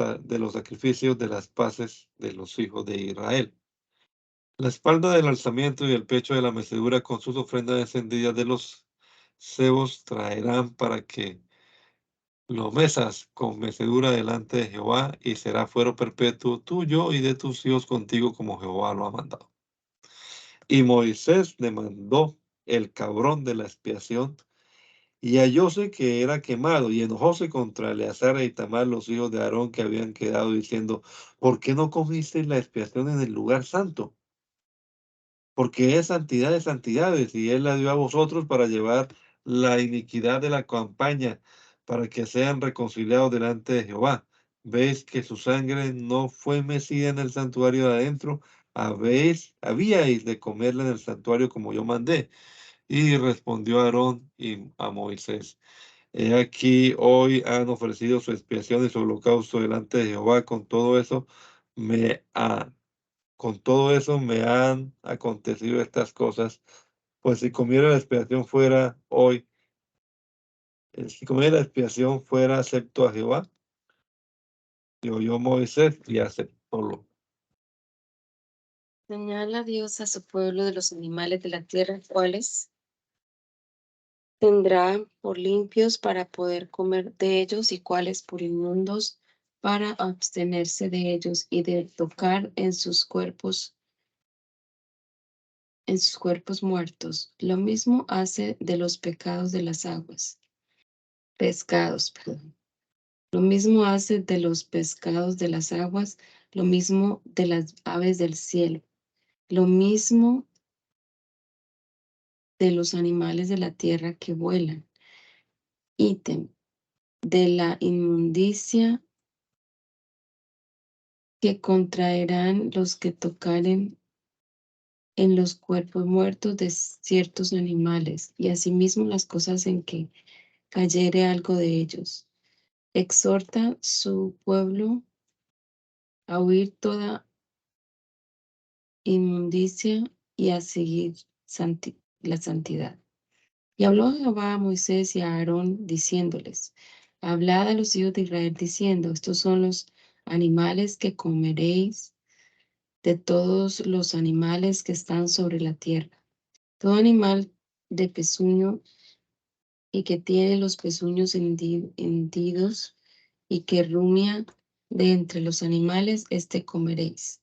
Speaker 1: sacrificios de las paces de los hijos de Israel. La espalda del alzamiento y el pecho de la mecedura con sus ofrendas encendidas de los cebos traerán para que lo mesas con mecedura delante de Jehová, y será fuero perpetuo tuyo y de tus hijos contigo, como Jehová lo ha mandado. Y Moisés demandó el cabrón de la expiación, y hallóse que era quemado, y enojóse contra Eleazar e Itamar, los hijos de Aarón, que habían quedado, diciendo: ¿por qué no comisteis la expiación en el lugar santo? Porque es santidad de santidades, y él la dio a vosotros para llevar la iniquidad de la campaña, para que sean reconciliados delante de Jehová. Veis que su sangre no fue mecida en el santuario de adentro, habíais de comerla en el santuario como yo mandé. Y respondió Aarón y a Moisés: he aquí, hoy han ofrecido su expiación y su holocausto delante de Jehová. Con todo eso me han acontecido estas cosas. Pues si comiera la expiación fuera hoy, si comiera la expiación fuera acepto a Jehová. Y oyó Moisés y aceptólo.
Speaker 2: Señala Dios a su pueblo de los animales de la tierra, cuales tendrá por limpios para poder comer de ellos, y cuáles por inmundos para abstenerse de ellos y de tocar en sus cuerpos muertos. Lo mismo hace de los pescados de las aguas. Lo mismo hace de los pescados de las aguas, lo mismo de las aves del cielo, lo mismo de los animales de la tierra que vuelan. Ítem de la inmundicia que contraerán los que tocaren en los cuerpos muertos de ciertos animales, y asimismo las cosas en que cayere algo de ellos. Exhorta su pueblo a huir toda inmundicia y a seguir la santidad. Y habló Jehová a Moisés y a Aarón, diciéndoles: hablad a los hijos de Israel, diciendo: estos son los animales que comeréis de todos los animales que están sobre la tierra. Todo animal de pezuño y que tiene los pezuños hendidos y que rumia de entre los animales, comeréis.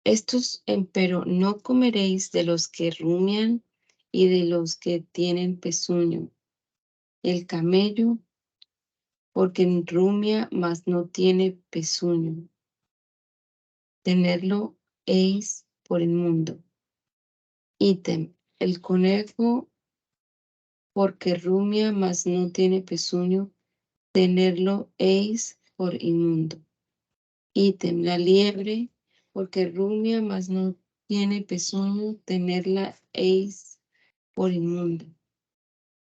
Speaker 2: Estos, empero, no comeréis de los que rumian y de los que tienen pezuño. El camello, porque rumia, mas no tiene pezuño. Tenerlo eis por inmundo. Ítem, el conejo, porque rumia, mas no tiene pezuño. Tenerlo eis por inmundo. Ítem, la liebre, porque rumia, mas no tiene pezuño. Tenerla eis por inmundo.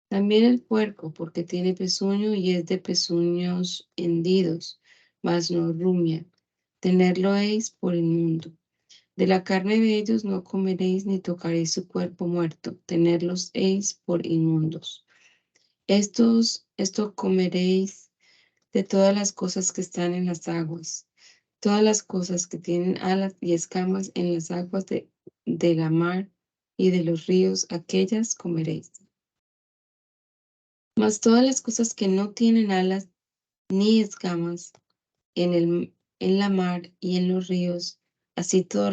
Speaker 2: También el puerco, porque tiene pezuño y es de pezuños hendidos, mas no rumia. Tenerlo eis por inmundo. De la carne de ellos no comeréis ni tocaréis su cuerpo muerto. Tenerlos eis por inmundos. Esto comeréis de todas las cosas que están en las aguas. Todas las cosas que tienen alas y escamas en las aguas de la mar y de los ríos, aquellas comeréis. Mas todas las cosas que no tienen alas ni escamas en la mar y en los ríos, así todo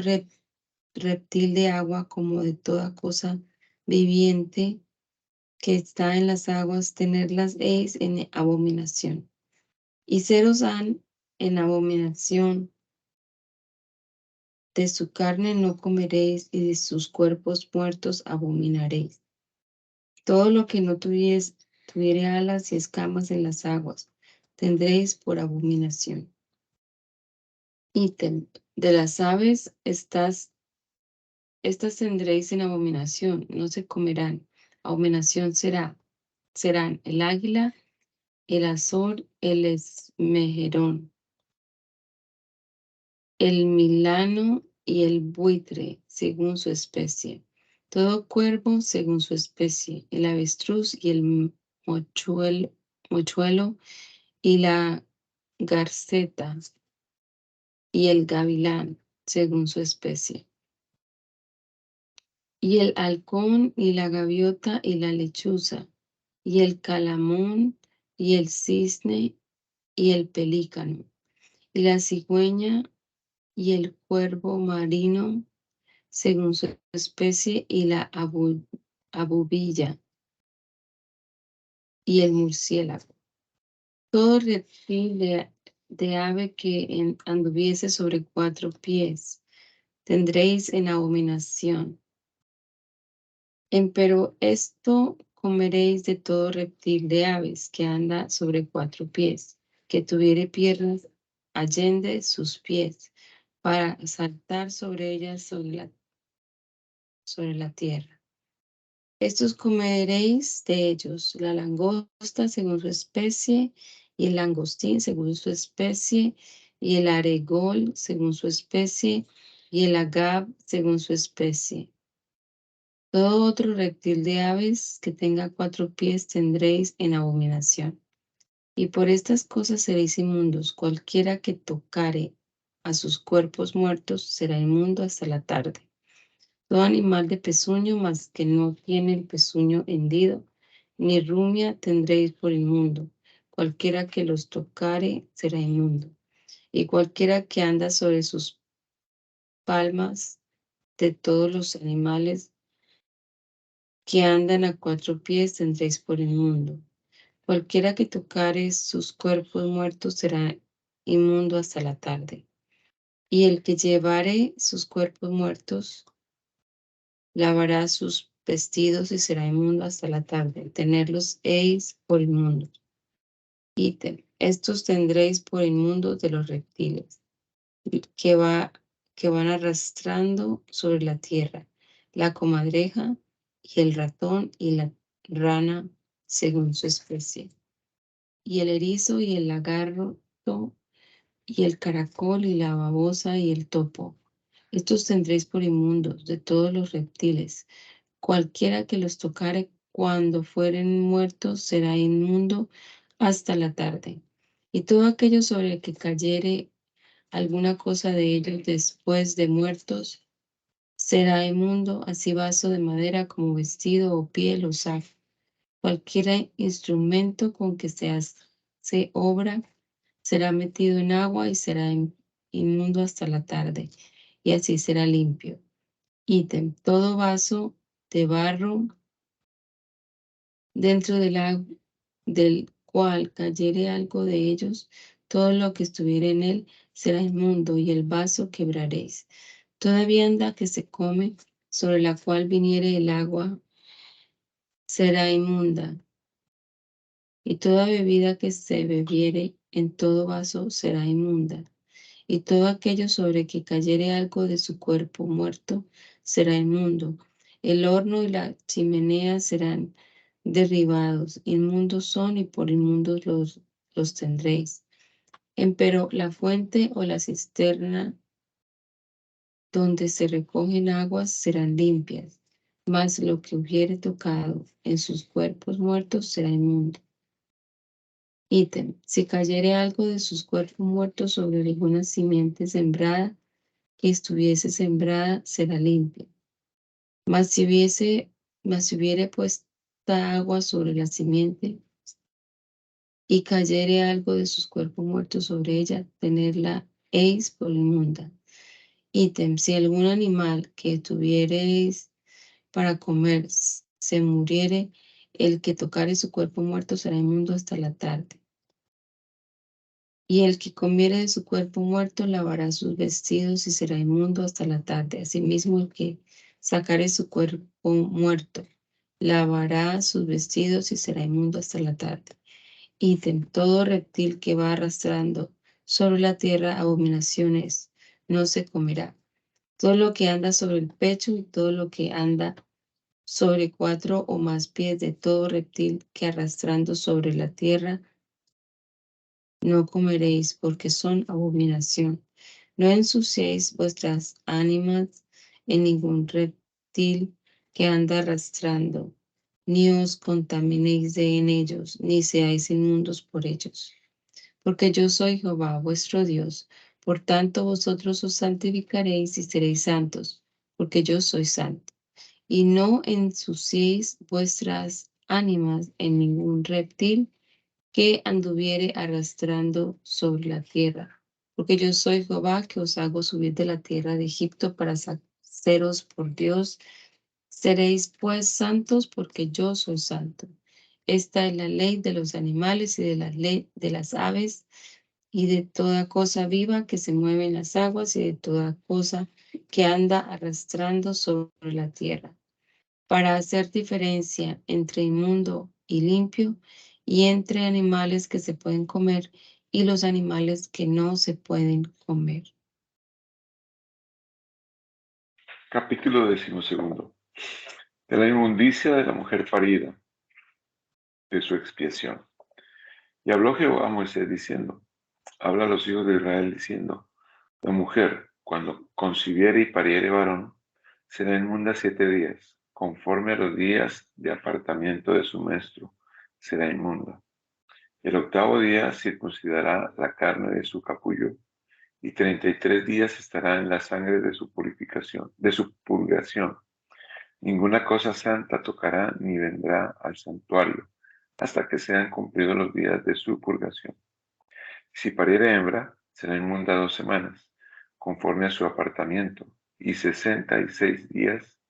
Speaker 2: reptil de agua como de toda cosa viviente que está en las aguas, tenerlas eis en abominación. Y seros han en abominación. De su carne no comeréis, y de sus cuerpos muertos abominaréis. Todo lo que no tuviere alas y escamas en las aguas, tendréis por abominación. Ítem, de las aves, estas tendréis en abominación, no se comerán. Abominación serán el águila, el azor, el esmejerón, el milano y el buitre, según su especie. Todo cuervo según su especie, el avestruz y el mochuelo y la garceta y el gavilán, según su especie, y el halcón y la gaviota y la lechuza, y el calamón y el cisne y el pelícano, y la cigüeña y el cuervo marino, según su especie, y la abubilla y el murciélago. Todo reptil de ave que anduviese sobre 4 pies, tendréis en abominación. Empero esto comeréis de todo reptil de aves que anda sobre 4 pies, que tuviere piernas allende sus pies, para saltar sobre ellas sobre la tierra. Estos comeréis de ellos, la langosta según su especie, y el langostín según su especie, y el aregol según su especie, y el agab según su especie. Todo otro reptil de aves que tenga 4 pies tendréis en abominación. Y por estas cosas seréis inmundos. Cualquiera que tocare a sus cuerpos muertos será inmundo hasta la tarde. Todo animal de pezuño, mas que no tiene el pezuño hendido, ni rumia tendréis por inmundo. Cualquiera que los tocare será inmundo. Y cualquiera que anda sobre sus palmas de todos los animales que andan a 4 pies tendréis por inmundo. Cualquiera que tocare sus cuerpos muertos será inmundo hasta la tarde. Y el que llevare sus cuerpos muertos lavará sus vestidos y será inmundo hasta la tarde. Tenerlos eis por inmundo. Ítem. Estos tendréis por inmundos de los reptiles que van arrastrando sobre la tierra, la comadreja y el ratón y la rana según su especie, y el erizo y el lagarto y el caracol y la babosa y el topo. Estos tendréis por inmundos de todos los reptiles. Cualquiera que los tocare cuando fueren muertos será inmundo hasta la tarde. Y todo aquello sobre el que cayere alguna cosa de ellos después de muertos será inmundo, así vaso de madera como vestido o piel o saco. Cualquier instrumento con que se hace obra será metido en agua y será inmundo hasta la tarde, y así será limpio. Ítem. Todo vaso de barro dentro del cual cayere algo de ellos, todo lo que estuviera en él será inmundo, y el vaso quebraréis. Toda vianda que se come, sobre la cual viniere el agua, será inmunda, y toda bebida que se bebiere en todo vaso será inmunda, y todo aquello sobre que cayere algo de su cuerpo muerto será inmundo. El horno y la chimenea serán derribados, inmundos son y por inmundos los tendréis. Empero la fuente o la cisterna donde se recogen aguas serán limpias, mas lo que hubiere tocado en sus cuerpos muertos será inmundo. Ítem. Si cayere algo de sus cuerpos muertos sobre alguna simiente sembrada, que estuviese sembrada, será limpia. Mas si hubiere puesta agua sobre la simiente, y cayere algo de sus cuerpos muertos sobre ella, tenerla eis por inmunda. Ítem. Si algún animal que tuviereis para comer se muriere, el que tocare su cuerpo muerto será inmundo hasta la tarde. Y el que comiere de su cuerpo muerto lavará sus vestidos y será inmundo hasta la tarde. Asimismo, el que sacare su cuerpo muerto lavará sus vestidos y será inmundo hasta la tarde. Ítem. Todo reptil que va arrastrando sobre la tierra abominaciones no se comerá. Todo lo que anda sobre el pecho y todo lo que anda sobre 4 o más pies de todo reptil que arrastrando sobre la tierra no comeréis, porque son abominación. No ensuciéis vuestras ánimas en ningún reptil que anda arrastrando, ni os contaminéis en ellos, ni seáis inmundos por ellos. porque yo soy Jehová vuestro Dios. Por tanto, vosotros os santificaréis y seréis santos, porque yo soy santo. Y no ensuciéis vuestras ánimas en ningún reptil que anduviere arrastrando sobre la tierra, porque yo soy Jehová que os hago subir de la tierra de Egipto para haceros por Dios. Seréis pues santos, porque yo soy santo. Esta es la ley de los animales y de la ley de las aves y de toda cosa viva que se mueve en las aguas y de toda cosa que anda arrastrando sobre la tierra, para hacer diferencia entre inmundo y limpio, y entre animales que se pueden comer y los animales que no se pueden comer.
Speaker 3: Capítulo 12. De la inmundicia de la mujer parida, de su expiación. Y habló Jehová a Moisés diciendo, habla a los hijos de Israel diciendo, la mujer, cuando concibiere y pariere varón, será inmunda 7 días, conforme a los días de apartamiento de su menstruo, será inmunda. El 8º día circuncidará la carne de su capullo, y 33 días estará en la sangre de su purificación, de su purgación. Ninguna cosa santa tocará ni vendrá al santuario, hasta que sean cumplidos los días de su purgación. Si pariere hembra, será inmunda 2 semanas, conforme a su apartamiento, y 66 días,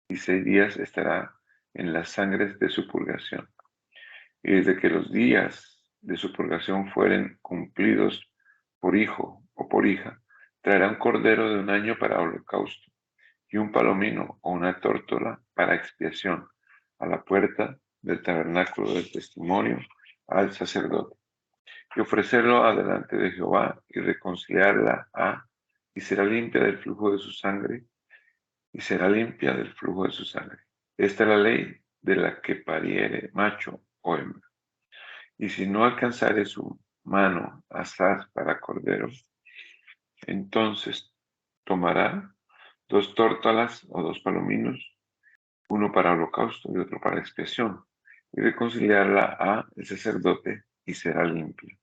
Speaker 3: y 6 días estará en las sangres de su purgación. Y desde que los días de su purgación fueren cumplidos por hijo o por hija, traerá un cordero de 1 año para holocausto, y un palomino o una tórtola para expiación, a la puerta del tabernáculo del testimonio al sacerdote, y ofrecerlo adelante de Jehová y reconciliarla y será limpia del flujo de su sangre, y será limpia del flujo de su sangre. Esta es la ley de la que pariere macho o hembra. Y si no alcanzare su mano a asar para cordero, entonces tomará 2 tórtolas o 2 palominos, uno para holocausto y otro para expiación, y reconciliarla a el sacerdote y será limpia.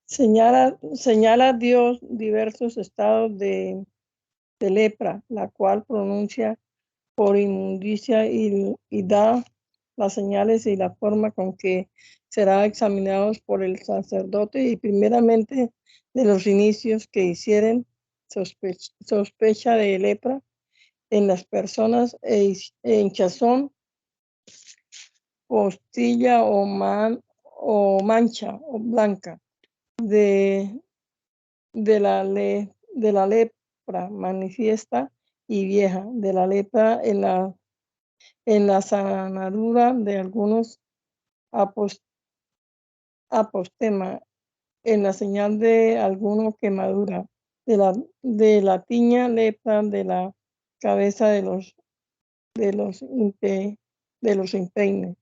Speaker 4: Señala Dios diversos estados de lepra, la cual pronuncia por inmundicia y da las señales y la forma con que será examinados por el sacerdote, y primeramente de los inicios que hicieren sospecha de lepra en las personas e hinchazón, postilla o mancha o blanca de la lepra manifiesta y vieja, de la lepra en la sanadura de algunos apostema, en la señal de alguno quemadura, de la tiña lepra de la cabeza de los empeines,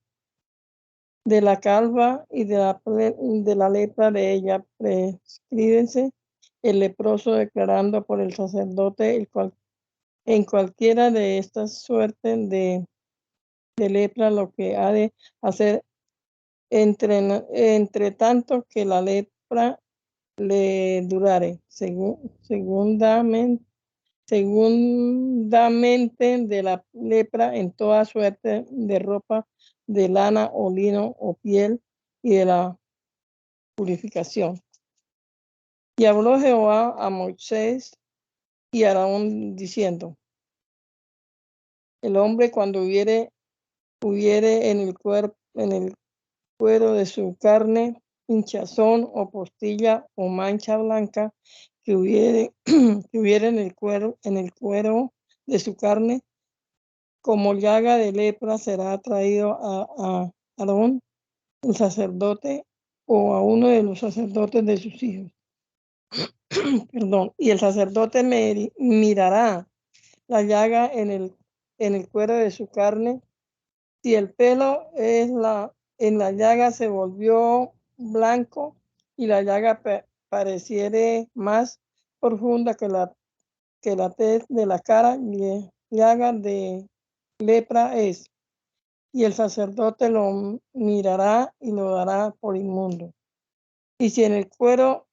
Speaker 4: de la calva y de la lepra de ella prescríbense el leproso, declarando por el sacerdote en cualquiera de estas suertes de lepra lo que ha de hacer entre tanto que la lepra le durare. Segundamente de la lepra en toda suerte de ropa de lana o lino o piel, y de la purificación. Y habló Jehová a Moisés y a Aarón diciendo, el hombre cuando hubiere en el cuero de su carne hinchazón o postilla o mancha blanca, que hubiere en el cuero de su carne, como llaga de lepra, será traído a Aarón el sacerdote, o a uno de los sacerdotes de sus hijos. Perdón. Y el sacerdote mirará la llaga en el cuero de su carne. Si el pelo en la llaga se volvió blanco, y la llaga pareciere más profunda que la tez de la cara, llaga de lepra es. y el sacerdote lo mirará y lo dará por inmundo. Y si en el cuero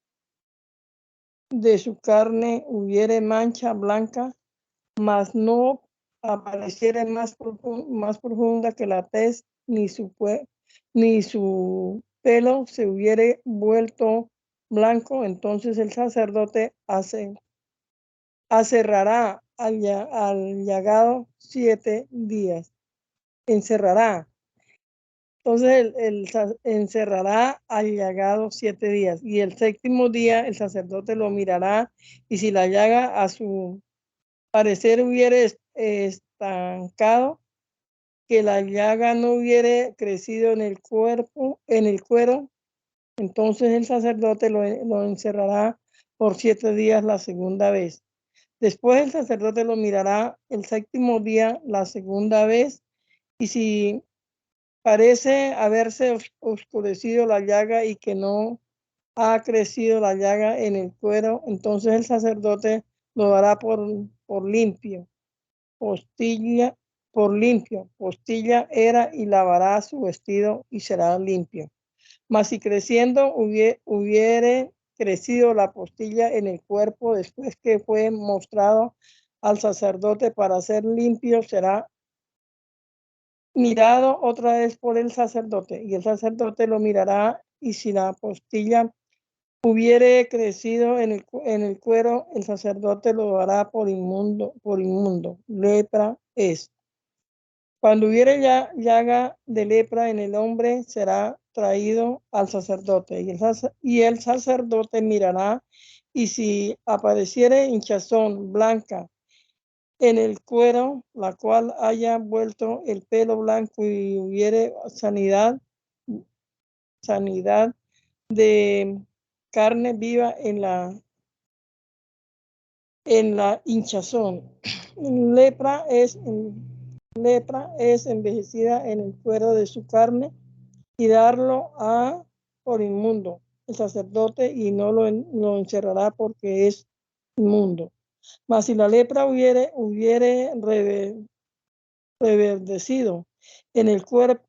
Speaker 4: de su carne hubiere mancha blanca, mas no apareciere más profunda que la tez, ni su pelo se hubiere vuelto blanco, entonces el sacerdote aserrará al llagado 7 días. Encerrará. Entonces encerrará al llagado 7 días. Y el 7º día el sacerdote lo mirará, y si la llaga a su parecer hubiere estancado, que la llaga no hubiere crecido en el cuero, entonces el sacerdote lo encerrará por 7 días la segunda vez. Después el sacerdote lo mirará el 7º día la segunda vez, y si parece haberse oscurecido la llaga y que no ha crecido la llaga en el cuero, entonces el sacerdote lo dará por limpio. Postilla era, y lavará su vestido y será limpio. Mas si creciendo hubiere crecido la postilla en el cuerpo después que fue mostrado al sacerdote para ser limpio, será mirado otra vez por el sacerdote, y el sacerdote lo mirará, y si la postilla hubiere crecido en el cuero, el sacerdote lo dará por inmundo. Lepra es. Cuando hubiere llaga de lepra en el hombre, será traído al sacerdote, y el sacerdote mirará, y si apareciere hinchazón blanca en el cuero, la cual haya vuelto el pelo blanco, y hubiere sanidad de carne viva en la hinchazón. Lepra es envejecida en el cuero de su carne, y darlo por inmundo el sacerdote, y no lo encerrará porque es inmundo. Mas si la lepra hubiere reverdecido en el cuero,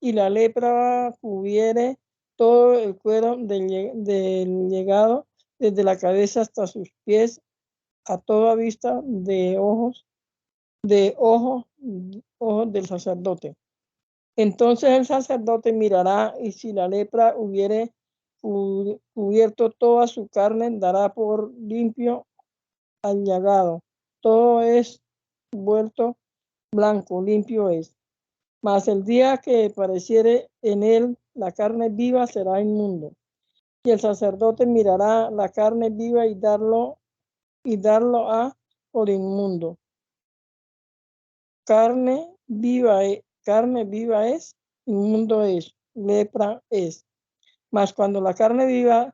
Speaker 4: y la lepra cubriere todo el cuero del llegado, desde la cabeza hasta sus pies, a toda vista de ojos del sacerdote. Entonces el sacerdote mirará, y si la lepra hubiere cubierto toda su carne, dará por limpio al llagado. Todo es vuelto blanco, limpio es. Mas el día que pareciere en él la carne viva, será inmundo. Y el sacerdote mirará la carne viva y darlo por inmundo. Carne viva es, inmundo es, lepra es. Mas cuando la carne viva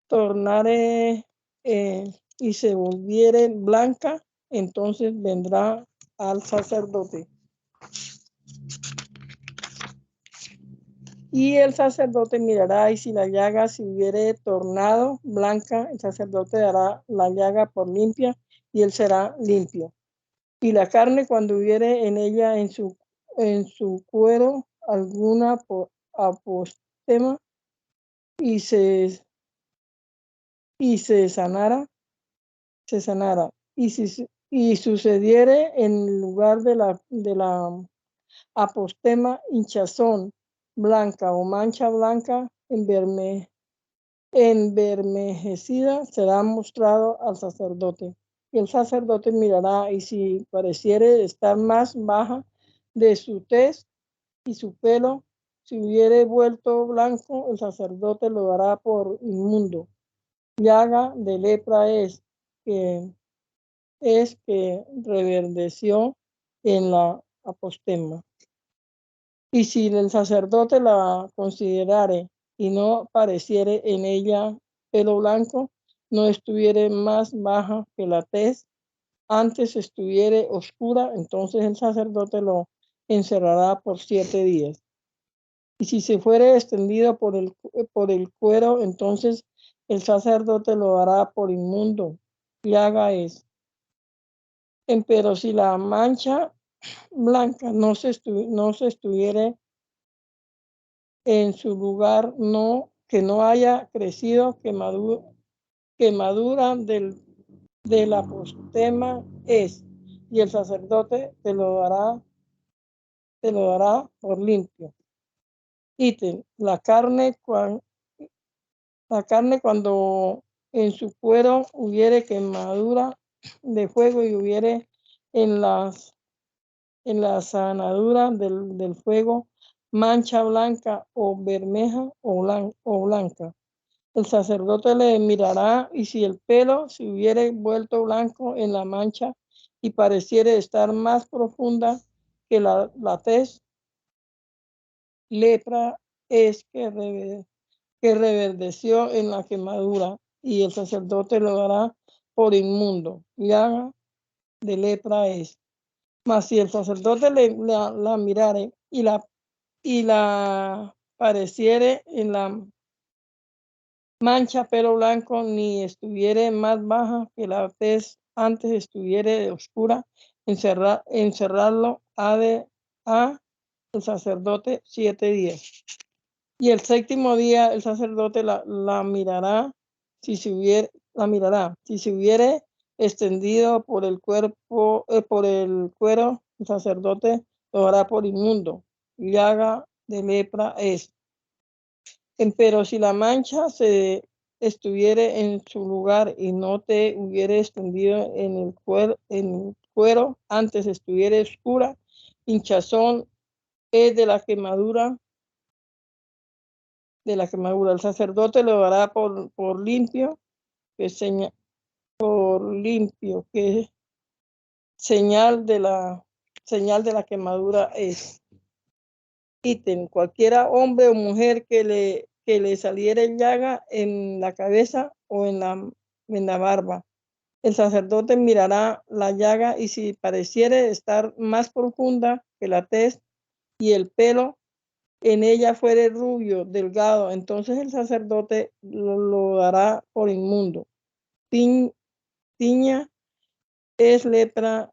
Speaker 4: tornare y se volviere blanca, entonces vendrá al sacerdote. Y el sacerdote mirará, y si la llaga se hubiere tornado blanca, el sacerdote dará la llaga por limpia, y él será limpio. Y la carne, cuando hubiere en ella en su cuero alguna apostema, y se sanara, y sucediere en lugar de la apostema hinchazón blanca o mancha blanca envermejecida, será mostrado al sacerdote. Y el sacerdote mirará, y si pareciere estar más baja de su tez, y su pelo si hubiere vuelto blanco, el sacerdote lo dará por inmundo. Llaga de lepra es que reverdeció en la apostema. Y si el sacerdote la considerare y no pareciere en ella pelo blanco, no estuviere más baja que la tez, antes estuviere oscura, entonces el sacerdote lo encerrará por 7 días. Y si se fuere extendido por el cuero, entonces el sacerdote lo hará por inmundo. Llaga es. Pero si la mancha blanca no se estuviere en su lugar, que no haya crecido, quemadura de la apostema es, y el sacerdote te lo dará por limpio. Ítem, la carne cuando en su cuero hubiere quemadura de fuego y hubiere en la sanadura del fuego mancha blanca o bermeja o blanca. El sacerdote le mirará, y si el pelo se hubiere vuelto blanco en la mancha y pareciere estar más profunda que la tez, lepra es que reverdeció en la quemadura, y el sacerdote lo dará por inmundo. Llaga de lepra es. Mas si el sacerdote la mirare y la pareciere en la mancha pelo blanco, ni estuviere más baja que la tez, antes estuviere oscura, encerrarlo a el sacerdote 7 días. Y el séptimo día el sacerdote la mirará, si se hubiere extendido por el cuerpo, por el cuero, el sacerdote lo hará por inmundo. Llaga de lepra es. Pero si la mancha se estuviere en su lugar y no te hubiere extendido en el cuero, antes estuviere oscura, hinchazón es de la quemadura. El sacerdote lo dará por limpio, que es señal de la quemadura es. Ítem, cualquiera hombre o mujer que le saliere llaga en la cabeza o en la barba. El sacerdote mirará la llaga, y si pareciere estar más profunda que la tez y el pelo en ella fuere rubio, delgado, entonces el sacerdote lo dará por inmundo. Tiña es lepra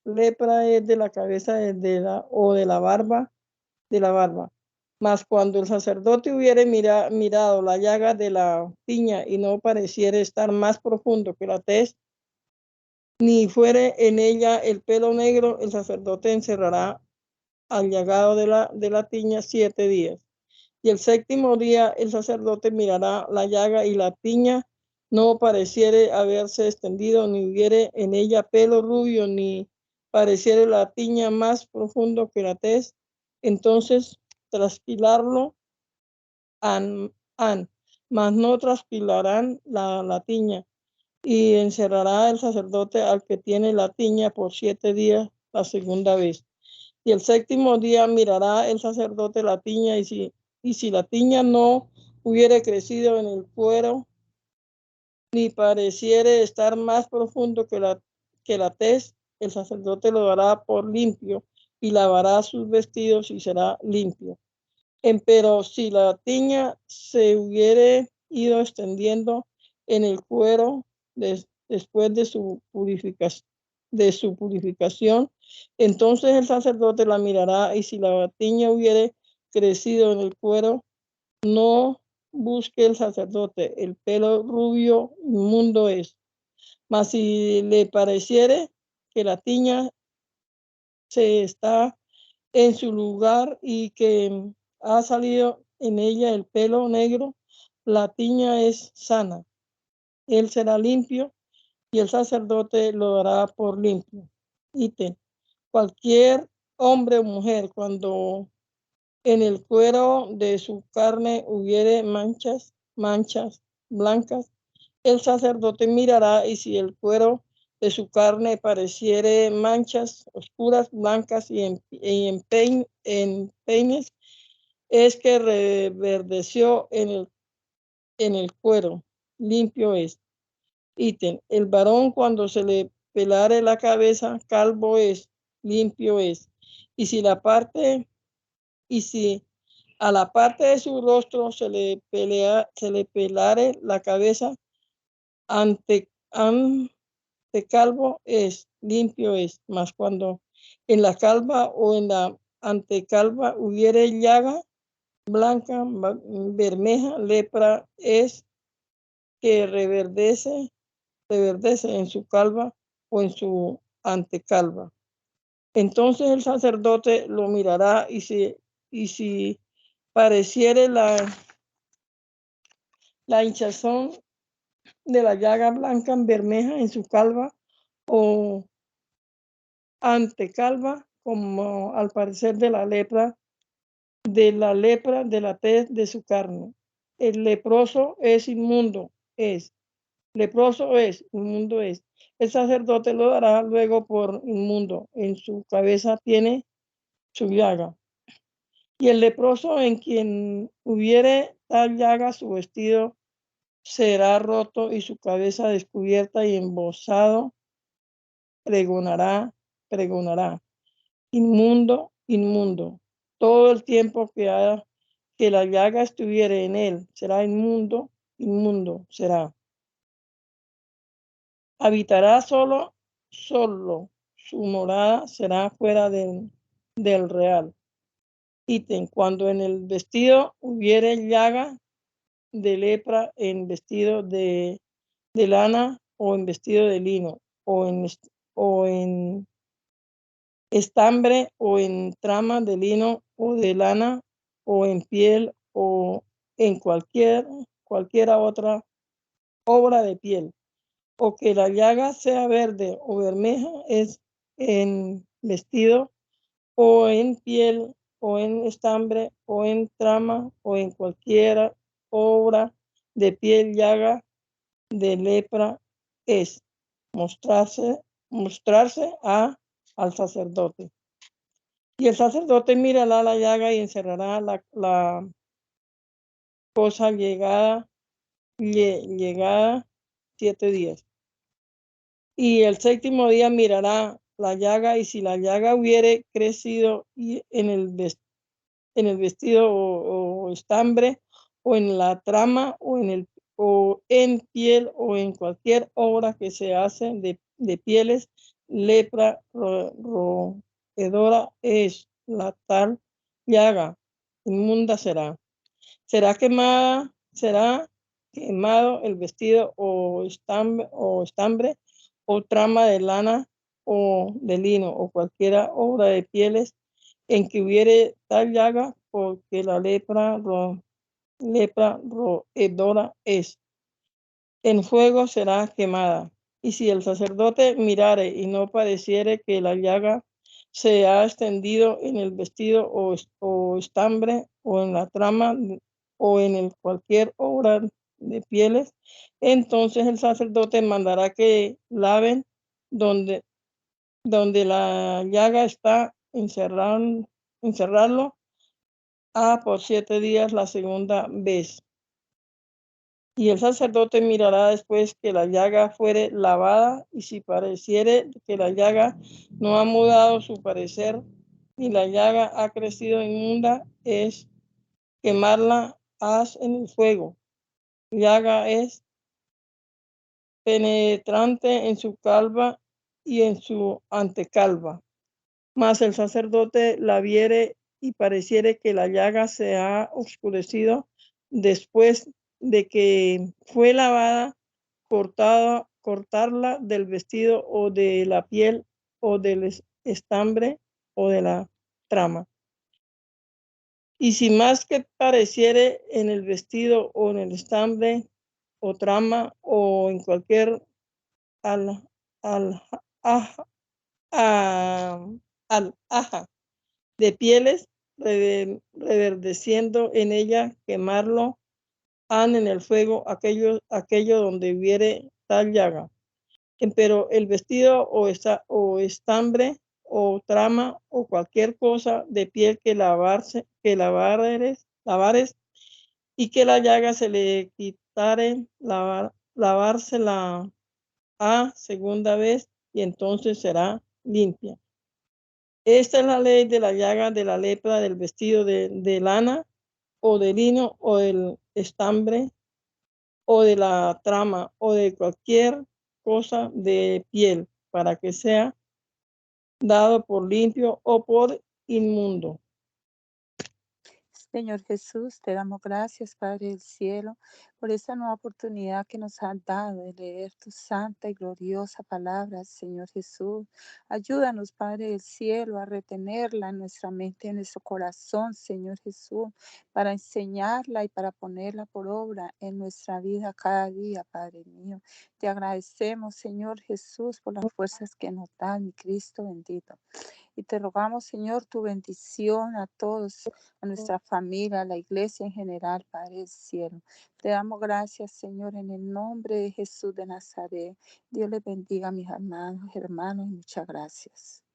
Speaker 4: de la cabeza o de la barba, Mas cuando el sacerdote hubiere mirado la llaga de la tiña y no pareciere estar más profundo que la tez, ni fuere en ella el pelo negro, el sacerdote encerrará al llagado de la tiña 7 días. Y el séptimo día el sacerdote mirará la llaga, y la tiña no pareciere haberse extendido, ni hubiere en ella pelo rubio, ni pareciere la tiña más profundo que la tez, entonces transpilarlo mas no transpilarán la tiña, y encerrará el sacerdote al que tiene la tiña por 7 días la segunda vez. Y el séptimo día mirará el sacerdote la tiña, y si la tiña no hubiere crecido en el cuero, ni pareciere estar más profundo que la tez, el sacerdote lo dará por limpio, y lavará sus vestidos y será limpio. Pero si la tiña se hubiere ido extendiendo en el cuero después de su purificación, entonces el sacerdote la mirará, y si la tiña hubiere crecido en el cuero, no busque el sacerdote, el pelo rubio inmundo es. Mas si le pareciere que la tiña se está en su lugar y que ha salido en ella el pelo negro, la tiña es sana. Él será limpio, y el sacerdote lo dará por limpio. Ítem, cualquier hombre o mujer, cuando en el cuero de su carne hubiere manchas blancas, el sacerdote mirará, y si el cuero de su carne pareciere manchas oscuras, blancas y en peines, es que reverdeció en el cuero, limpio es. Ítem, el varón cuando se le pelare la cabeza, calvo es, limpio es. Y si a la parte de su rostro se le pelare la cabeza, antecalvo limpio es, mas cuando en la calva o en la antecalva hubiere llaga blanca, bermeja, lepra es que reverdece en su calva o en su antecalva. Entonces el sacerdote lo mirará y si pareciere la hinchazón de la llaga blanca bermeja en su calva o antecalva, como al parecer de la lepra de la tez de su carne. El leproso es inmundo, inmundo es. El sacerdote lo dará luego por inmundo. En su cabeza tiene su llaga. Y el leproso en quien hubiere tal llaga, su vestido será roto y su cabeza descubierta y embozado, pregonará, inmundo, inmundo. Todo el tiempo que la llaga estuviere en él, será inmundo, inmundo será. Habitará solo, su morada será fuera del real. Ítem, cuando en el vestido hubiere llaga de lepra, en vestido de lana o en vestido de lino o en estambre o en trama de lino o de lana o en piel o en cualquiera otra obra de piel, o que la llaga sea verde o bermeja, es en vestido o en piel o en estambre o en trama o en cualquiera obra de piel, llaga de lepra es mostrarse al sacerdote. Y el sacerdote mirará la llaga y encerrará la cosa llegada 7 días. Y el 7º día mirará la llaga, y si la llaga hubiere crecido en el vestido o estambre o en la trama o en piel o en cualquier obra que se hace de pieles, lepra roedora es la tal llaga, inmunda será. Será quemado el vestido o estambre o trama de lana o de lino o cualquiera obra de pieles en que hubiere tal llaga, porque la lepra roedora es. En fuego será quemada. Y si el sacerdote mirare y no pareciere que la llaga se ha extendido en el vestido o estambre o en la trama o en cualquier obra de pieles, entonces el sacerdote mandará que laven donde la llaga está, encerrarlo por 7 días la segunda vez. Y el sacerdote mirará después que la llaga fuere lavada, y si pareciere que la llaga no ha mudado su parecer, ni la llaga ha crecido inmunda, es quemarla en el fuego. Llaga es penetrante en su calva y en su antecalva. Mas el sacerdote la viere y pareciere que la llaga se ha oscurecido después de que fue lavada, cortarla del vestido o de la piel o del estambre o de la trama. Y si más que pareciere en el vestido o en el estambre o trama o en cualquier alhaja de pieles, reverdeciendo en ella, quemarlo han en el fuego aquello donde hubiere tal llaga. Pero el vestido o estambre o trama o cualquier cosa de piel que lavares y que la llaga se le quitare, lavársela a segunda vez, y entonces será limpia. Esta es la ley de la llaga de la lepra del vestido de lana o de lino o del estambre o de la trama o de cualquier cosa de piel, para que sea dado por limpio o por inmundo.
Speaker 5: Señor Jesús, te damos gracias, Padre del cielo, por esta nueva oportunidad que nos has dado de leer tu santa y gloriosa palabra, Señor Jesús. Ayúdanos, Padre del cielo, a retenerla en nuestra mente, en nuestro corazón, Señor Jesús, para enseñarla y para ponerla por obra en nuestra vida cada día, Padre mío. Te agradecemos, Señor Jesús, por las fuerzas que nos da mi Cristo bendito. Y te rogamos, Señor, tu bendición a todos, a nuestra familia, a la iglesia en general, Padre del cielo. Te damos gracias, Señor, en el nombre de Jesús de Nazaret. Dios les bendiga a mis hermanos y muchas gracias.